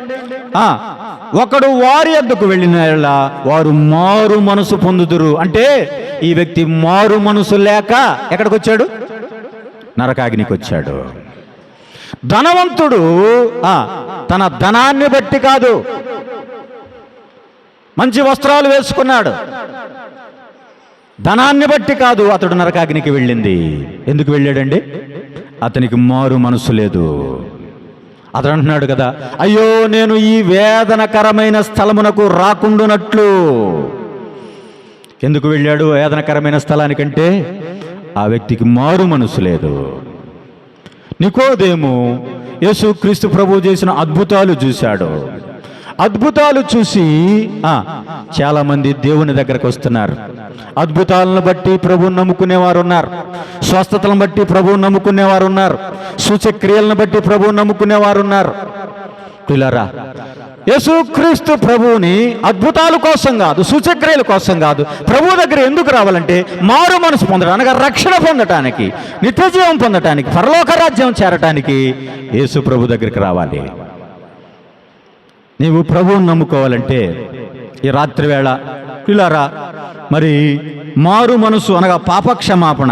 Speaker 1: ఒకడు వారి యొద్దకు వెళ్ళిన వారు మారు మనసు పొందుదురు. అంటే ఈ వ్యక్తి మారు మనసు లేక ఎక్కడికి వచ్చాడు? నరకాగ్నికి వచ్చాడు. ధనవంతుడు తన ధనాన్ని బట్టి కాదు, మంచి వస్త్రాలు వేసుకున్నాడు, ధనాన్ని బట్టి కాదు అతడు నరకాగ్నికి వెళ్ళింది. ఎందుకు వెళ్ళాడండి? అతనికి మారు మనసు లేదు. అతడు అంటున్నాడు కదా, అయ్యో నేను ఈ వేదనకరమైన స్థలమునకు రాకుండానట్లు. ఎందుకు వెళ్ళాడు వేదనకరమైన స్థలానికంటే? ఆ వ్యక్తికి మారు మనసు లేదు. నికోదేము యేసుక్రీస్తు ప్రభువు చేసిన అద్భుతాలు చూశాడు. అద్భుతాలు చూసి చాలామంది దేవుని దగ్గరకు వస్తున్నారు. అద్భుతాలను బట్టి ప్రభువుని నమ్ముకునేవారు ఉన్నారు, స్వస్థతలను బట్టి ప్రభువుని నమ్ముకునేవారు ఉన్నారు, సూచక్రియలను బట్టి ప్రభువుని నమ్ముకునేవారు ఉన్నారు. పిల్లరా, యేసుక్రీస్తు ప్రభువుని అద్భుతాల కోసం కాదు, సూచక్రియల కోసం కాదు, ప్రభువు దగ్గర ఎందుకు రావాలంటే మారు మనసు పొందడానికి, అనగా రక్షణ పొందటానికి, నిత్యజీవం పొందటానికి, పరలోక రాజ్యం చేరటానికి యేసు ప్రభు దగ్గరికి రావాలి. నీవు ప్రభువుని నమ్ముకోవాలంటే ఈ రాత్రి వేళ పిల్లారా, మరి మారు మనసు అనగా పాపక్షమాపణ.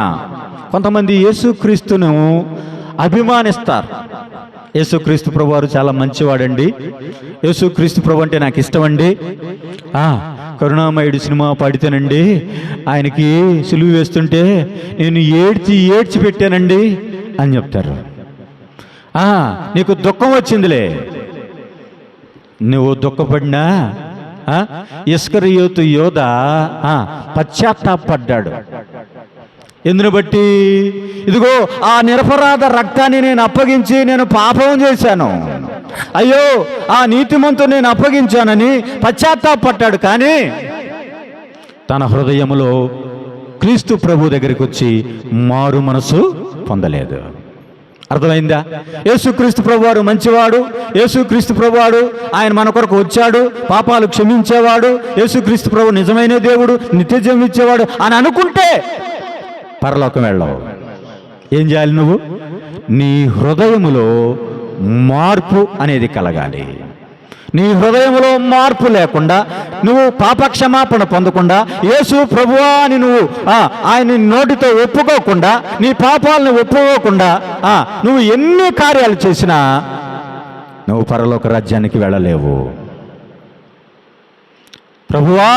Speaker 1: కొంతమంది యేసుక్రీస్తును అభిమానిస్తారు. యేసుక్రీస్తు ప్రభు వారు చాలా మంచివాడండి, యేసుక్రీస్తు ప్రభు అంటే నాకు ఇష్టమండి, కరుణామయుడు సినిమా పాడితేనండి ఆయనకి సిలువ వేస్తుంటే నేను ఏడ్చి పెట్టానండి అని చెప్తారు. నీకు దుఃఖం వచ్చిందిలే, నువ్వు దుఃఖపడినా ఇస్కరియోతు యోధ పశ్చాత్తాపడ్డాడు. ఎందును బట్టి? ఇదిగో ఆ నిరపరాధ రక్తాన్ని నేను అప్పగించి నేను పాపం చేశాను, అయ్యో ఆ నీతిమంతుని నేను అప్పగించానని పశ్చాత్తాపడ్డాడు. కానీ తన హృదయములో క్రీస్తు ప్రభు దగ్గరికి వచ్చి మారు మనసు పొందలేదు. అర్థమైందా? యేసుక్రీస్తు ప్రభువారు మంచివాడు, యేసుక్రీస్తు ప్రభువాడు ఆయన మన కొరకు వచ్చాడు, పాపాలు క్షమించేవాడు, యేసుక్రీస్తు ప్రభు నిజమైన దేవుడు, నిత్యజీవం ఇచ్చేవాడు అని అనుకుంటే పరలోకం వెళ్ళవు. ఏం చేయాలి? నువ్వు నీ హృదయములో మార్పు అనేది కలగాలి. నీ హృదయంలో మార్పు లేకుండా, నువ్వు పాపక్షమాపణ పొందకుండా, యేసు ప్రభువా అని నువ్వు ఆయన నోటితో ఒప్పుకోకుండా, నీ పాపాలను ఒప్పుకోకుండా నువ్వు ఎన్ని కార్యాలు చేసినా నువ్వు పరలోక రాజ్యానికి వెళ్ళలేవు. ప్రభువా,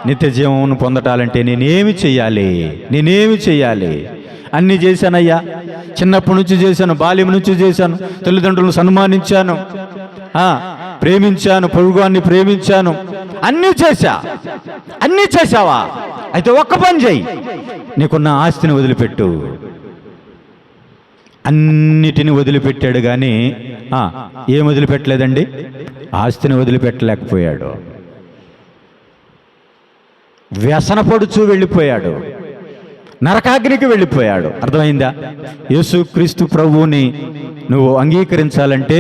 Speaker 1: నిత్య జీవమును పొందటాలంటే నేనేమి చెయ్యాలి? అన్నీ చేశానయ్యా, చిన్నప్పటి నుంచి చేశాను, బాల్యం నుంచి చేశాను, తల్లిదండ్రులను సన్మానించాను, ప్రేమించాను, పొరుగువాన్ని ప్రేమించాను, అన్నీ చేశావా? అయితే ఒక్క పని చెయ్యి, నీకున్న ఆస్తిని వదిలిపెట్టు. అన్నిటిని వదిలిపెట్టాడు కానీ ఏం వదిలిపెట్టలేదండి? ఆస్తిని వదిలిపెట్టలేకపోయాడు. వ్యసనపడుచు వెళ్ళిపోయాడు, నరకాగ్నికి వెళ్ళిపోయాడు. అర్థమైందా? యేసుక్రీస్తు ప్రభువుని నువ్వు అంగీకరించాలంటే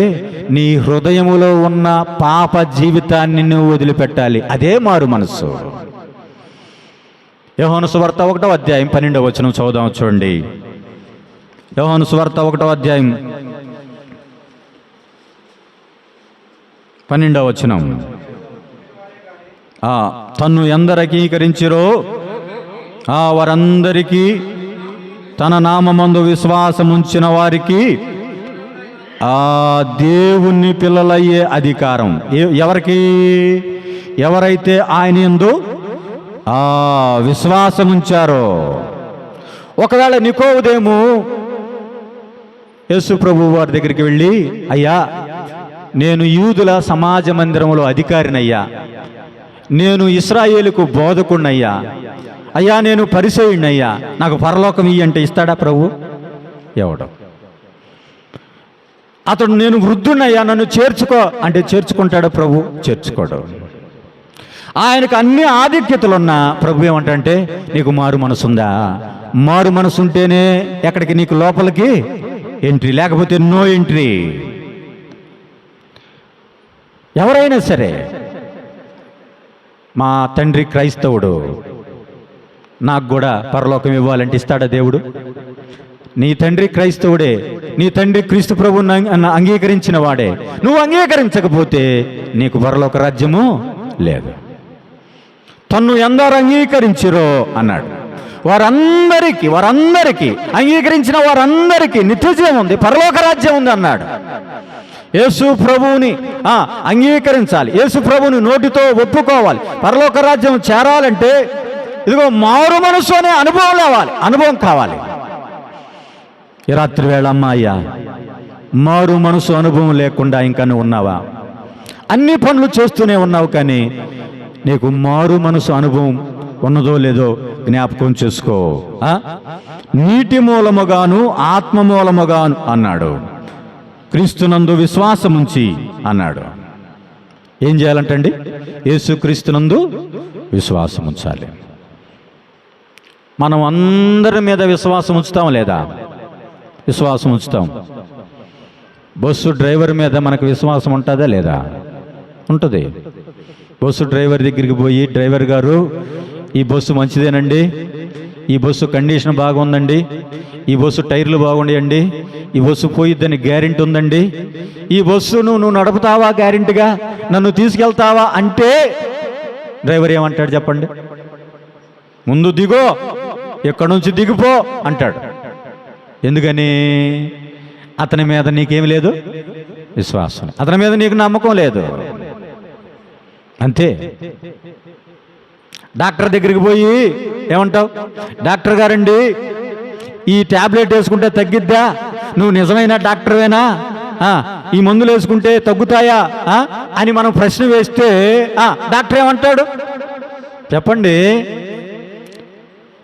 Speaker 1: నీ హృదయములో ఉన్న పాప జీవితాన్ని నువ్వు వదిలిపెట్టాలి. అదే మారు మనస్సు. యోహాను సువార్త 1వ అధ్యాయం 12వ వచనం చదువుదాం, చూడండి. యోహాను సువార్త 1వ అధ్యాయం 12వ వచనం. తన్ను ఎందరు అంగీకరించిరో వారందరికీ, తన నామమందు విశ్వాసముంచిన వారికి దేవుని పిల్లలయ్యే అధికారం. ఎవరికి? ఎవరైతే ఆయన యందు విశ్వాసముంచారో. ఒకవేళ నికోదేము యేసు ప్రభు వారి దగ్గరికి వెళ్ళి, అయ్యా నేను యూదుల సమాజ మందిరంలో అధికారినయ్యా, నేను ఇశ్రాయేలుకు బోధకుడినయ్యా, అయ్యా నేను పరిసయ్యుడినయ్యా, నాకు పరలోకం ఇయ్యంటే ఇస్తాడా ప్రభు? ఎవడు? అతడు నేను వృద్ధున్నయ్యా నన్ను చేర్చుకో అంటే చేర్చుకుంటాడా ప్రభు? చేర్చుకోడు. ఆయనకు అన్ని ఆధిక్యతలున్నా ప్రభు ఏమంటే నీకు మారు మనసుందా? మారు మనసు ఉంటేనే ఎక్కడికి, నీకు లోపలికి ఎంట్రీ, లేకపోతే నో ఎంట్రీ. ఎవరైనా సరే, మా తండ్రి క్రైస్తవుడు, నాకు కూడా పరలోకం ఇవ్వాలంటే ఇస్తాడా దేవుడు? నీ తండ్రి క్రైస్తవుడే, నీ తండ్రి క్రీస్తు ప్రభువుని అంగీకరించిన వాడే. నువ్వు అంగీకరించకపోతే నీకు పరలోక రాజ్యము లేదు. తన్ను ఎందరు అంగీకరించిరో అన్నాడు, వారందరికీ అంగీకరించిన వారందరికీ నిత్యజీవం ఉంది, పరలోక రాజ్యం ఉంది అన్నాడు. యేసు ప్రభువుని అంగీకరించాలి, యేసు ప్రభువుని నోటితో ఒప్పుకోవాలి. పరలోక రాజ్యం చేరాలంటే ఇదిగో మారు మనసు అనే అనుభవం కావాలి. ఈ రాత్రి వేళ అమ్మాయ్యా, మారు మనసు అనుభవం లేకుండా ఇంకా నువ్వు ఉన్నావా? అన్ని పనులు చేస్తూనే ఉన్నావు, కానీ నీకు మారు మనసు అనుభవం ఉన్నదో లేదో జ్ఞాపకం చేసుకో. నీటి మూలముగాను ఆత్మ మూలముగాను అన్నాడు. క్రీస్తునందు విశ్వాసముంచి అన్నాడు. ఏం చేయాలంటండి? యేసు క్రీస్తునందు విశ్వాసం ఉంచాలి. మనం అందరి మీద విశ్వాసం ఉంచుతాం లేదా? విశ్వాసం ఉంచుతాం. బస్సు డ్రైవర్ మీద మనకు విశ్వాసం ఉంటుందా లేదా? ఉంటుంది. బస్సు డ్రైవర్ దగ్గరికి పోయి, డ్రైవర్ గారు ఈ బస్సు మంచిదేనండి, ఈ బస్సు కండిషన్ బాగుందండి, ఈ బస్సు టైర్లు బాగుండేయండి, ఈ బస్సు పోయిద్దని గ్యారెంటీ ఉందండి, ఈ బస్సును నువ్వు నడుపుతావా, గ్యారెంటీగా నన్ను తీసుకెళ్తావా అంటే డ్రైవర్ ఏమంటాడు చెప్పండి? ముందు దిగో, ఎక్కడి నుంచి దిగిపో అంటాడు. ఎందుకని? అతని మీద నీకేమి లేదు విశ్వాసం, అతని మీద నీకు నమ్మకం లేదు, అంతే. డాక్టర్ దగ్గరికి పోయి ఏమంటావు? డాక్టర్ గారండి, ఈ ట్యాబ్లెట్ వేసుకుంటే తగ్గిద్దా? నువ్వు నిజమైన డాక్టర్వేనా? ఈ మందులు వేసుకుంటే తగ్గుతాయా అని మనం ప్రశ్న వేస్తే డాక్టర్ ఏమంటాడు చెప్పండి?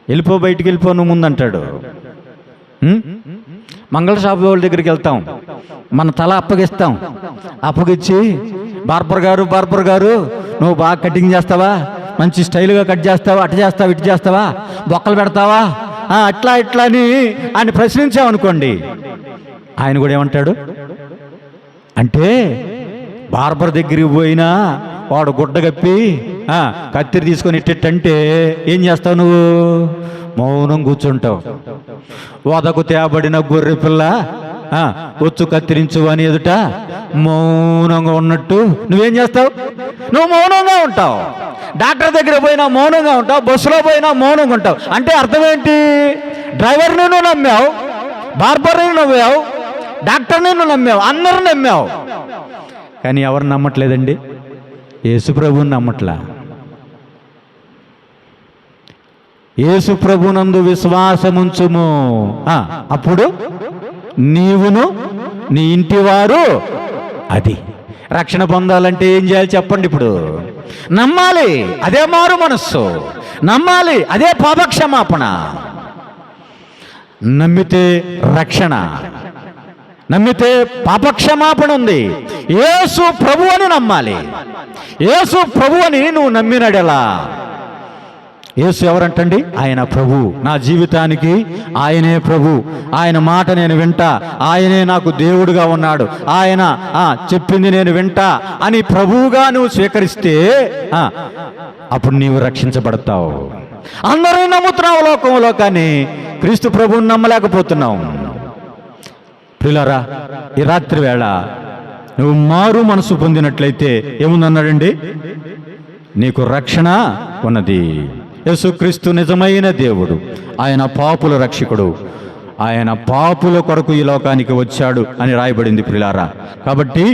Speaker 1: వెళ్ళిపో, బయటికి వెళ్ళిపో, నువ్వు ముందంటాడు. మంగళ షాప్ వాళ్ళ దగ్గరికి వెళ్తాం, మన తల అప్పగిచ్చి బార్బర్ గారు నువ్వు బాగా కటింగ్ చేస్తావా, మంచి స్టైల్గా కట్ చేస్తావా, అటు చేస్తావా, ఇటు చేస్తావా, బొక్కలు పెడతావా, అట్లా అని ప్రశ్నించామనుకోండి, ఆయన కూడా ఏమంటాడు అంటే, బార్బర్ దగ్గరికి పోయినా వాడు గుడ్డ కప్పి కత్తిరి తీసుకొని ఇట్టంటే ఏం చేస్తావు? నువ్వు మౌనం కూర్చుంటావు. వదకు తేబడిన గొర్రె పిల్ల ఒచ్చు కత్తిరించు అని ఎదుట మౌనంగా ఉన్నట్టు నువ్వేం చేస్తావు? నువ్వు మౌనంగా ఉంటావు. డాక్టర్ దగ్గర పోయినా మౌనంగా ఉంటావు, బస్సులో పోయినా మౌనంగా ఉంటావు. అంటే అర్థం ఏంటి? డ్రైవర్ని నువ్వు నమ్మావు, బార్బర్ని నమ్మావు, డాక్టర్ని నువ్వు నమ్మావు, అందరిని నమ్మావు, కానీ ఎవరు నమ్మట్లేదండి? యేసు ప్రభువుని నమ్మట్లా. యేసు ప్రభునందు విశ్వాసముంచుము, అప్పుడు నీవును నీ ఇంటి వారు. అది రక్షణ పొందాలంటే ఏం చేయాలి చెప్పండి? ఇప్పుడు నమ్మాలి, అదే మారు మనస్సు. నమ్మాలి, అదే పాపక్షమాపణ. నమ్మితే రక్షణ, నమ్మితే పాపక్షమాపణ ఉంది. యేసు ప్రభు అని నమ్మాలి. యేసు ప్రభు అని నువ్వు నమ్మినడెలా? యేసు ఎవరంటండి? ఆయన ప్రభు. నా జీవితానికి ఆయనే ప్రభు, ఆయన మాట నేను వింటా, ఆయనే నాకు దేవుడుగా ఉన్నాడు, ఆయన చెప్పింది నేను వింటా అని ప్రభువుగా నువ్వు స్వీకరిస్తే అప్పుడు నీవు రక్షించబడతావు. అందరూ నమ్ముతున్నావు లోకంలో, కానీ క్రీస్తు ప్రభువుని నమ్మలేకపోతున్నావు. ప్రియులారా, ఈ రాత్రి వేళ నువ్వు మారు మనసు పొందినట్లయితే ఏముందన్నాడండి? నీకు రక్షణ ఉన్నది. యేసుక్రీస్తు నిజమైన దేవుడు, ఆయన పాపుల రక్షకుడు, ఆయన పాపుల కొరకు ఈ లోకానికి వచ్చాడు అని రాయబడింది ప్రియులారా. కాబట్టి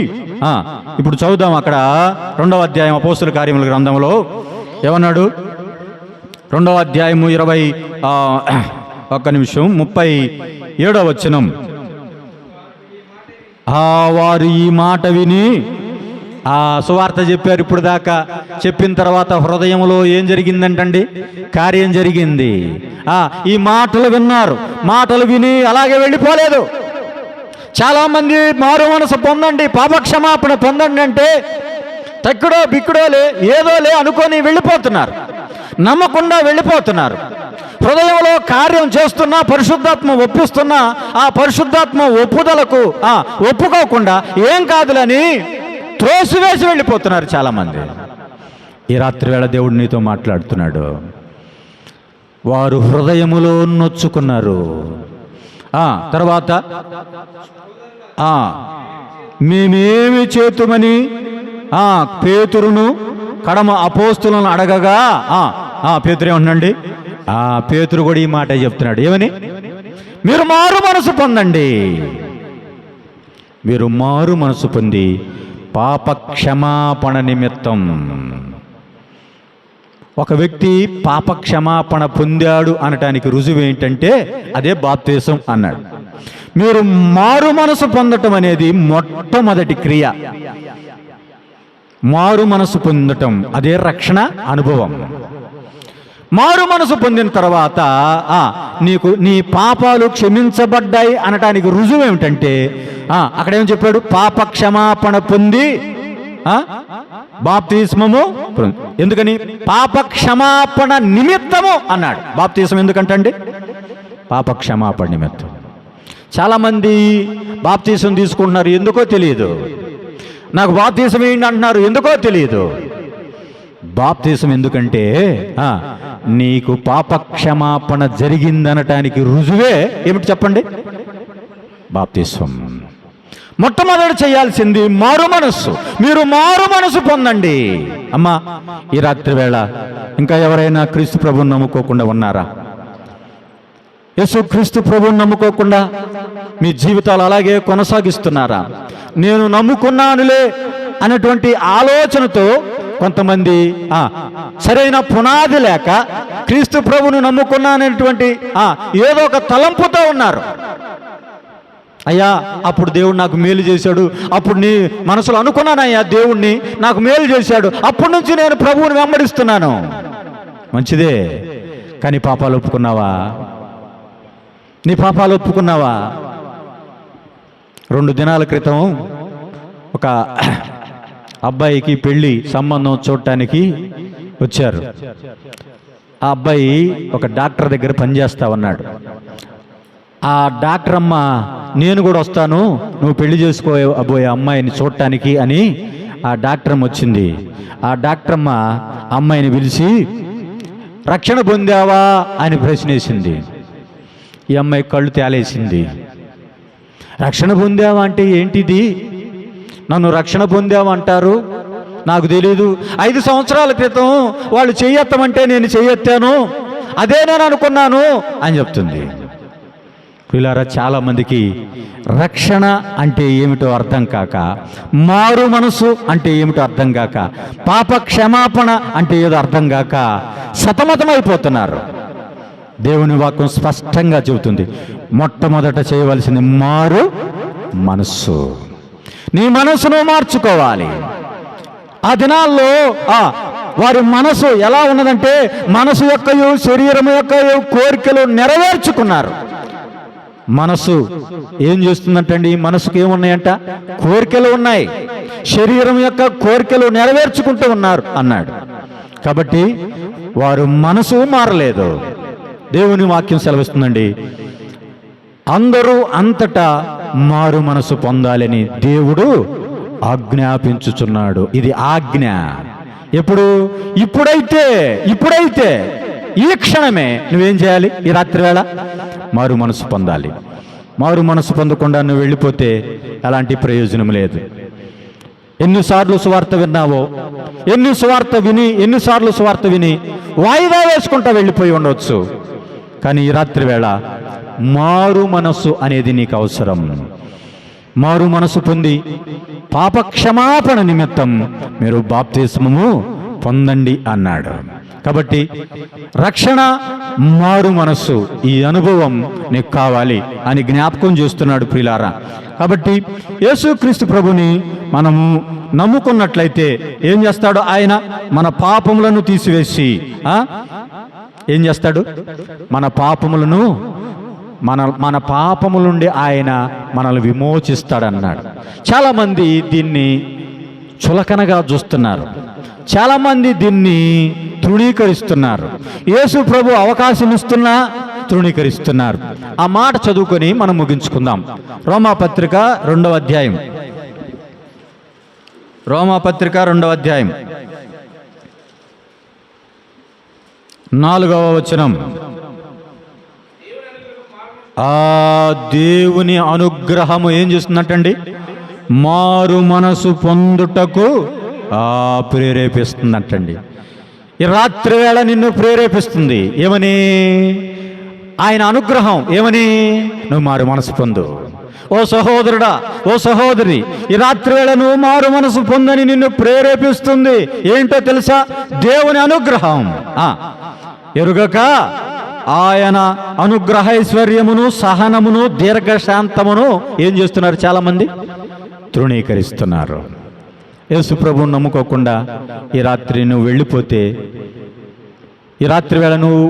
Speaker 1: ఇప్పుడు చదువుదాం. అక్కడ 2వ అధ్యాయం అపోస్తుల కార్యముల గ్రంథంలో ఏమన్నాడు? 2వ అధ్యాయము 37వ వచనం. వారు ఈ మాట విని సువార్త చెప్పారు. ఇప్పుడు దాకా చెప్పిన తర్వాత హృదయంలో ఏం జరిగిందంటండి? కార్యం జరిగింది. ఈ మాటలు విన్నారు, మాటలు విని అలాగే వెళ్ళిపోలేదు. చాలామంది మారు మనసు పొందండి, పాపక్షమాపణ పొందండి అంటే తక్కుడో బిక్కుడోలే ఏదోలే అనుకొని వెళ్ళిపోతున్నారు. నమ్మకుండా వెళ్ళిపోతున్నారు. హృదయంలో కార్యం చేస్తున్నా, పరిశుద్ధాత్మ ఒప్పిస్తున్నా, ఆ పరిశుద్ధాత్మ ఒప్పుదలకు ఒప్పుకోకుండా ఏం కాదులని త్రోసివేసి వెళ్ళిపోతున్నారు చాలామంది. ఈ రాత్రి వేళ దేవుడు నీతో మాట్లాడుతున్నాడు. వారు హృదయములో నొచ్చుకున్నారు. తర్వాత మేమేమి చేతుమని పేతురును కడమ అపోస్తులను అడగగా పేతురు ఏమన్నాండి? పేతురు కూడా ఈ మాట చెప్తున్నాడు. ఏమని? మీరు మారు మనసు పొందండి. మీరు మారు మనసు పొంది పాప క్షమాపణ నిమిత్తం. ఒక వ్యక్తి పాప క్షమాపణ పొందాడు అనటానికి రుజువు ఏంటంటే అదే బాప్తిసం అన్నాడు. మీరు మారు మనసు పొందటం అనేది మొట్టమొదటి క్రియ. మారు మనసు పొందటం అదే రక్షణ అనుభవం. మారు మనసు పొందిన తర్వాత నీకు నీ పాపాలు క్షమించబడ్డాయి అనటానికి రుజువు ఏమిటంటే అక్కడేం చెప్పాడు? పాప క్షమాపణ పొంది బాప్తిస్మము. ఎందుకని? పాప క్షమాపణ నిమిత్తము అన్నాడు. బాప్తిస్మం ఎందుకంటండి? పాప క్షమాపణ నిమిత్తం. చాలామంది బాప్తిసం తీసుకుంటున్నారు, ఎందుకో తెలియదు. నాకు బాప్తిసం ఏంటి అంటున్నారు, ఎందుకో తెలియదు. బాప్తిసం ఎందుకంటే నీకు పాప క్షమాపణ జరిగిందనటానికి రుజువే ఏమిటి చెప్పండి? బాప్తిసం. మొట్టమొదటి చేయాల్సింది మారు మనస్సు. మీరు మారు మనసు పొందండి. అమ్మా, ఈ రాత్రి వేళ ఇంకా ఎవరైనా క్రీస్తు ప్రభువుని నమ్ముకోకుండా ఉన్నారా? యేసు క్రీస్తు ప్రభువుని నమ్ముకోకుండా మీ జీవితాలు అలాగే కొనసాగిస్తున్నారా? నేను నమ్ముకున్నానులే అనేటువంటి ఆలోచనతో కొంతమంది సరైన పునాది లేక క్రీస్తు ప్రభువును నమ్ముకున్నాననేటువంటి ఏదో ఒక తలంపుతో ఉన్నారు. అయ్యా, అప్పుడు దేవుడు నాకు మేలు చేశాడు, అప్పుడు నీ మనసులో అనుకున్నానయ్యా దేవుణ్ణి, నాకు మేలు చేశాడు, అప్పటి నుంచి నేను ప్రభువుని వెంబడిస్తున్నాను. మంచిదే, కానీ పాపాలు ఒప్పుకున్నావా? నీ పాపాలు ఒప్పుకున్నావా? 2 దినాల క్రితం ఒక అబ్బాయికి పెళ్లి సంబంధం చూడటానికి వచ్చారు. ఆ అబ్బాయి ఒక డాక్టర్ దగ్గర పనిచేస్తా ఉన్నాడు. ఆ డాక్టర్ అమ్మ, నేను కూడా వస్తాను, నువ్వు పెళ్లి చేసుకోబోయే అమ్మాయిని చూడటానికి అని ఆ డాక్టర్ అమ్మ వచ్చింది. ఆ డాక్టర్ అమ్మ అమ్మాయిని పిలిచి రక్షణ పొందావా అని ప్రశ్నేసింది. ఈ అమ్మాయి కళ్ళు తేలేసింది. రక్షణ పొందావా అంటే ఏంటిది? నన్ను రక్షణ పొందావా అంటారు, నాకు తెలీదు. 5 సంవత్సరాల క్రితం వాళ్ళు చెయ్యెత్తమంటే నేను చెయ్యెత్తాను, అదే నేను అనుకున్నాను అని చెప్తుంది. పిల్లారా, చాలామందికి రక్షణ అంటే ఏమిటో అర్థం కాక, మారు మనసు అంటే ఏమిటో అర్థం కాక, పాప క్షమాపణ అంటే ఏదో అర్థం కాక సతమతమైపోతున్నారు. దేవుని వాక్యం స్పష్టంగా చెబుతుంది, మొట్టమొదట చేయవలసింది మారు మనస్సు. నీ మనసును మార్చుకోవాలి. ఆ దినాల్లో వారి మనసు ఎలా ఉన్నదంటే మనసు యొక్కయు శరీరం యొక్కయు కోరికలు నెరవేర్చుకున్నారు. మనసు ఏం చేస్తుందంటండి? మనసుకు ఏమున్నాయంట? కోరికలు ఉన్నాయి. శరీరం యొక్క కోరికలు నెరవేర్చుకుంటూ ఉన్నారు అన్నాడు. కాబట్టి వారు మనసు మారలేదు. దేవుని వాక్యం సెలవిస్తుందండి, అందరూ అంతటా మారు మనసు పొందాలని దేవుడు ఆజ్ఞాపించుచున్నాడు. ఇది ఆజ్ఞ. ఇప్పుడైతే ఈ క్షణమే నువ్వేం చేయాలి? ఈ రాత్రి వేళ మారు మనసు పొందాలి. మారు మనసు పొందకుండా నువ్వు వెళ్ళిపోతే ఎలాంటి ప్రయోజనం లేదు. ఎన్నిసార్లు సువార్త విన్నావో, ఎన్నిసార్లు సువార్త విని వాయిదా వేసుకుంటా వెళ్ళిపోయి ఉండవచ్చు. కానీ ఈ రాత్రి వేళ మారు మనసు అనేది నీకు అవసరం. మారు మనసు పొంది పాప క్షమాపణ నిమిత్తం మీరు బాప్తిస్మము పొందండి అన్నాడు. కాబట్టి రక్షణ, మారు మనస్సు, ఈ అనుభవం నీకు కావాలి అని జ్ఞాపకం చేస్తున్నాడు ప్రియులారా. కాబట్టి యేసుక్రీస్తు ప్రభుని మనము నమ్ముకున్నట్లయితే ఏం చేస్తాడు? ఆయన మన పాపములను తీసివేసి ఏం చేస్తాడు? మన పాపముల నుండి ఆయన మనల్ని విమోచిస్తాడన్నాడు. చాలామంది దీన్ని చులకనగా చూస్తున్నారు. చాలామంది దీన్ని తృణీకరిస్తున్నారు. యేసు ప్రభు అవకాశం ఇస్తున్నా తృణీకరిస్తున్నారు. ఆ మాట చదువుకొని మనం ముగించుకుందాం. రోమాపత్రిక 2వ అధ్యాయం, రోమాపత్రిక 2వ అధ్యాయం 4వ వచనం. ఆ దేవుని అనుగ్రహము ఏం చేస్తున్నట్టండి? మారు మనసు పొందుటకు ప్రేరేపిస్తుందంటండి. ఈ రాత్రి వేళ నిన్ను ప్రేరేపిస్తుంది. ఏమని? ఆయన అనుగ్రహం. ఏమని? నువ్వు మారు మనసు పొందు. ఓ సహోదరుడా, ఓ సహోదరి, ఈ రాత్రి వేళ నువ్వు మారు మనసు పొందని నిన్ను ప్రేరేపిస్తుంది. ఏంటో తెలుసా? దేవుని అనుగ్రహం. ఎరుగక ఆయన అనుగ్రహైశ్వర్యమును, సహనమును, దీర్ఘశాంతమును ఏం చేస్తున్నారు? చాలామంది తృణీకరిస్తున్నారు. యేసు ప్రభువుని నమ్ముకోకుండా ఈ రాత్రి నువ్వు వెళ్ళిపోతే, ఈ రాత్రి వేళ నువ్వు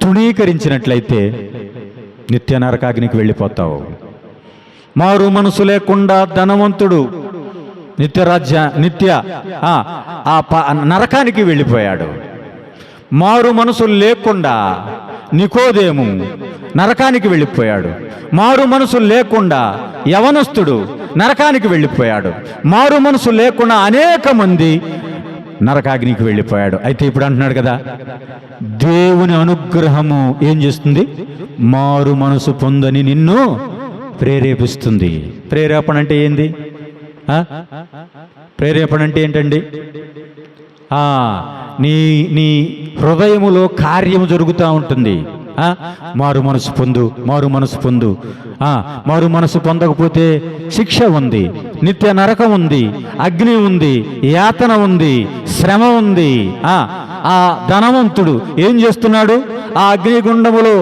Speaker 1: తృణీకరించినట్లయితే నిత్య నరకాగ్నికి వెళ్ళిపోతావు. మారు మనసు లేకుండా ధనవంతుడు నిత్య నరకానికి వెళ్ళిపోయాడు. మారు మనసు లేకుండా నికోదేము నరకానికి వెళ్ళిపోయాడు. మారు మనసు లేకుండా యవనస్తుడు నరకానికి వెళ్ళిపోయాడు. మారు మనసు లేకుండా అనేక మంది నరకాగ్నికి వెళ్ళిపోయాడు. అయితే ఇప్పుడు అంటున్నాడు కదా, దేవుని అనుగ్రహము ఏం చేస్తుంది? మారు మనసు పొందని నిన్ను ప్రేరేపిస్తుంది. ప్రేరేపణ అంటే ఏంది? ప్రేరేపణ అంటే ఏంటండి? నీ నీ హృదయములో కార్యము జరుగుతూ ఉంటుంది. మారు మనసు పొందు, మారు మనసు పొందు. మారు మనసు పొందకపోతే శిక్ష ఉంది, నిత్య నరకం ఉంది, అగ్ని ఉంది, యాతన ఉంది, శ్రమ ఉంది. ఆ ధనవంతుడు ఏం చేస్తున్నాడు? ఆ అగ్నిగుండములో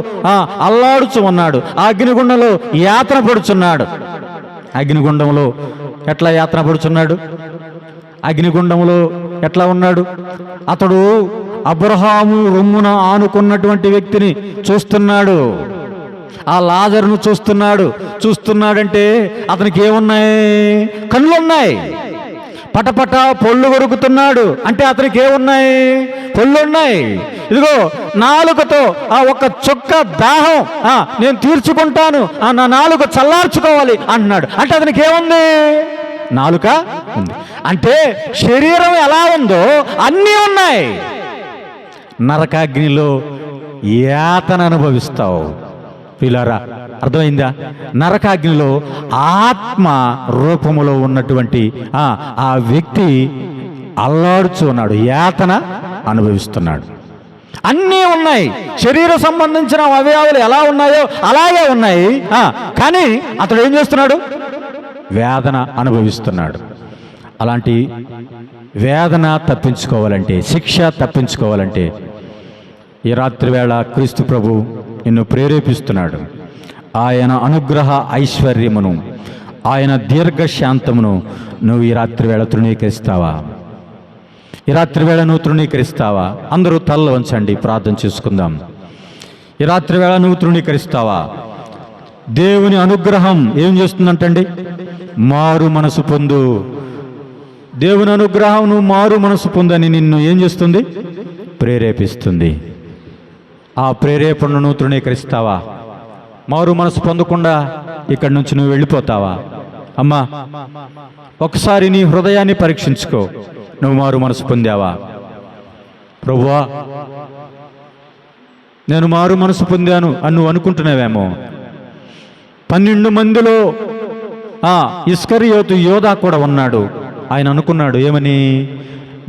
Speaker 1: అల్లాడుచు ఉన్నాడు. ఆ అగ్నిగుండంలో యాతన పడుచున్నాడు. అగ్నిగుండంలో ఎట్లా యాతన పడుచున్నాడు? అగ్నిగుండంలో ఎట్లా ఉన్నాడు? అతడు అబ్రహాము రొమ్మున ఆనుకున్నటువంటి వ్యక్తిని చూస్తున్నాడు. ఆ లాజరును చూస్తున్నాడంటే అతనికి ఏమున్నాయి? కళ్ళున్నాయి. పటపట పొళ్ళు కొరుకుతున్నాడు అంటే అతనికి ఏమున్నాయి? పొళ్ళున్నాయి. ఇదిగో నాలుకతో ఒక చుక్క దాహం నేను తీర్చుకుంటాను, నా నాలుక చల్లార్చుకోవాలి అంటున్నాడు. అంటే అతనికి ఏముంది? నాలుక ఉంది. అంటే శరీరం ఎలా ఉందో అన్నీ ఉన్నాయి. నరకాగ్నిలో యాతన అనుభవిస్తావు. పిల్లరా, అర్థమైందా? నరకాగ్నిలో ఆత్మ రూపములో ఉన్నటువంటి ఆ వ్యక్తి అల్లాడుచు ఉన్నాడు, యాతన అనుభవిస్తున్నాడు. అన్నీ ఉన్నాయి. శరీర సంబంధించిన అవయవాలు ఎలా ఉన్నాయో అలాగే ఉన్నాయి. కానీ అతడు ఏం చేస్తున్నాడు? వేదన అనుభవిస్తున్నాడు. అలాంటి వేదన తప్పించుకోవాలంటే, శిక్ష తప్పించుకోవాలంటే ఈ రాత్రి వేళ క్రీస్తు ప్రభు నిన్ను ప్రేరేపిస్తున్నాడు. ఆయన అనుగ్రహ ఐశ్వర్యమును, ఆయన దీర్ఘశాంతమును నువ్వు ఈ రాత్రి వేళ తృణీకరిస్తావా? ఈ రాత్రి వేళ నువ్వు తృణీకరిస్తావా? అందరూ తలలు వంచండి, ప్రార్థన చేసుకుందాం. ఈ రాత్రి వేళ నువ్వు తృణీకరిస్తావా? దేవుని అనుగ్రహం ఏం చేస్తుందంటండి? మారు మనసు పొందు. దేవుని అనుగ్రహం నువ్వు మారు మనసు పొందని నిన్ను ఏం చేస్తుంది? ప్రేరేపిస్తుంది. ఆ ప్రేరేపణను తృణీకరిస్తావా? మారు మనసు పొందకుండా ఇక్కడి నుంచి నువ్వు వెళ్ళిపోతావా? అమ్మా, ఒకసారి నీ హృదయాన్ని పరీక్షించుకో. నువ్వు మారు మనసు పొందావా? ప్రభువా, నేను మారు మనసు పొందాను అని నువ్వు అనుకుంటున్నావేమో. 12 మందిలో ఇస్కరియోతు యోధా కూడా ఉన్నాడు. ఆయన అనుకున్నాడు ఏమని?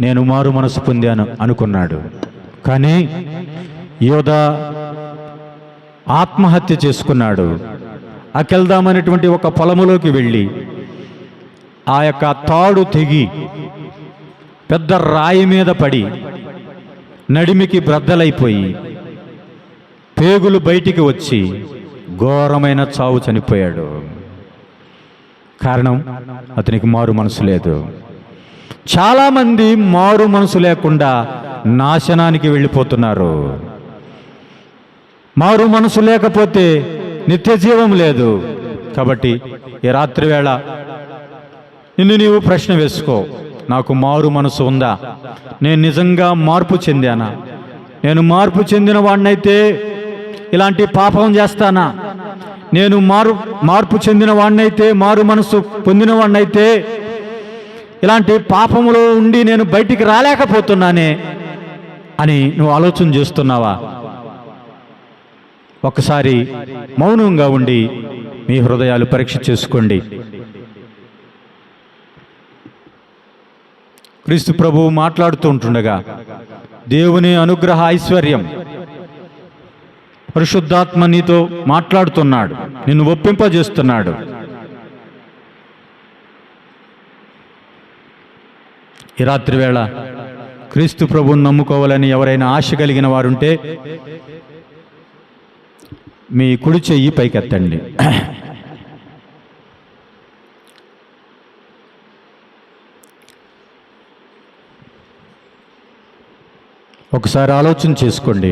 Speaker 1: నేను మారు మనసు పొందాను అనుకున్నాడు. కానీ యోధా ఆత్మహత్య చేసుకున్నాడు. అకెల్దామనేటువంటి ఒక పొలములోకి వెళ్ళి ఆ యొక్క తాడు తెగి పెద్ద రాయి మీద పడి నడిమికి బ్రద్దలైపోయి పేగులు బయటికి వచ్చి ఘోరమైన చావు చనిపోయాడు. కారణం, అతనికి మారు మనసు లేదు. చాలామంది మారు మనసు లేకుండా నాశనానికి వెళ్ళిపోతున్నారు. మారు మనసు లేకపోతే నిత్య జీవం లేదు. కాబట్టి ఈ రాత్రి వేళ నిన్ను నీవు ప్రశ్న వేసుకో. నాకు మారు మనసు ఉందా? నేను నిజంగా మార్పు చెందానా? నేను మార్పు చెందిన వాడినైతే ఇలాంటి పాపం చేస్తానా? నేను మార్పు చెందిన వాడినైతే, మారు మనసు పొందిన వాడినైతే ఇలాంటి పాపములో ఉండి నేను బయటికి రాలేకపోతున్నానే అని నువ్వు ఆలోచన చేస్తున్నావా? ఒకసారి మౌనంగా ఉండి మీ హృదయాలు పరీక్ష చేసుకోండి. క్రీస్తు ప్రభువు మాట్లాడుతూ ఉంటుండగా దేవుని అనుగ్రహ ఐశ్వర్యం, పరిశుద్ధాత్మ నీతో మాట్లాడుతున్నాడు, నిన్ను ఒప్పింపజేస్తున్నాడు. ఈ రాత్రి వేళ క్రీస్తు ప్రభువుని నమ్ముకోవాలని ఎవరైనా ఆశ కలిగిన వారుంటే మీ కుడి చెయ్యి పైకెత్తండి. ఒకసారి ఆలోచన చేసుకోండి.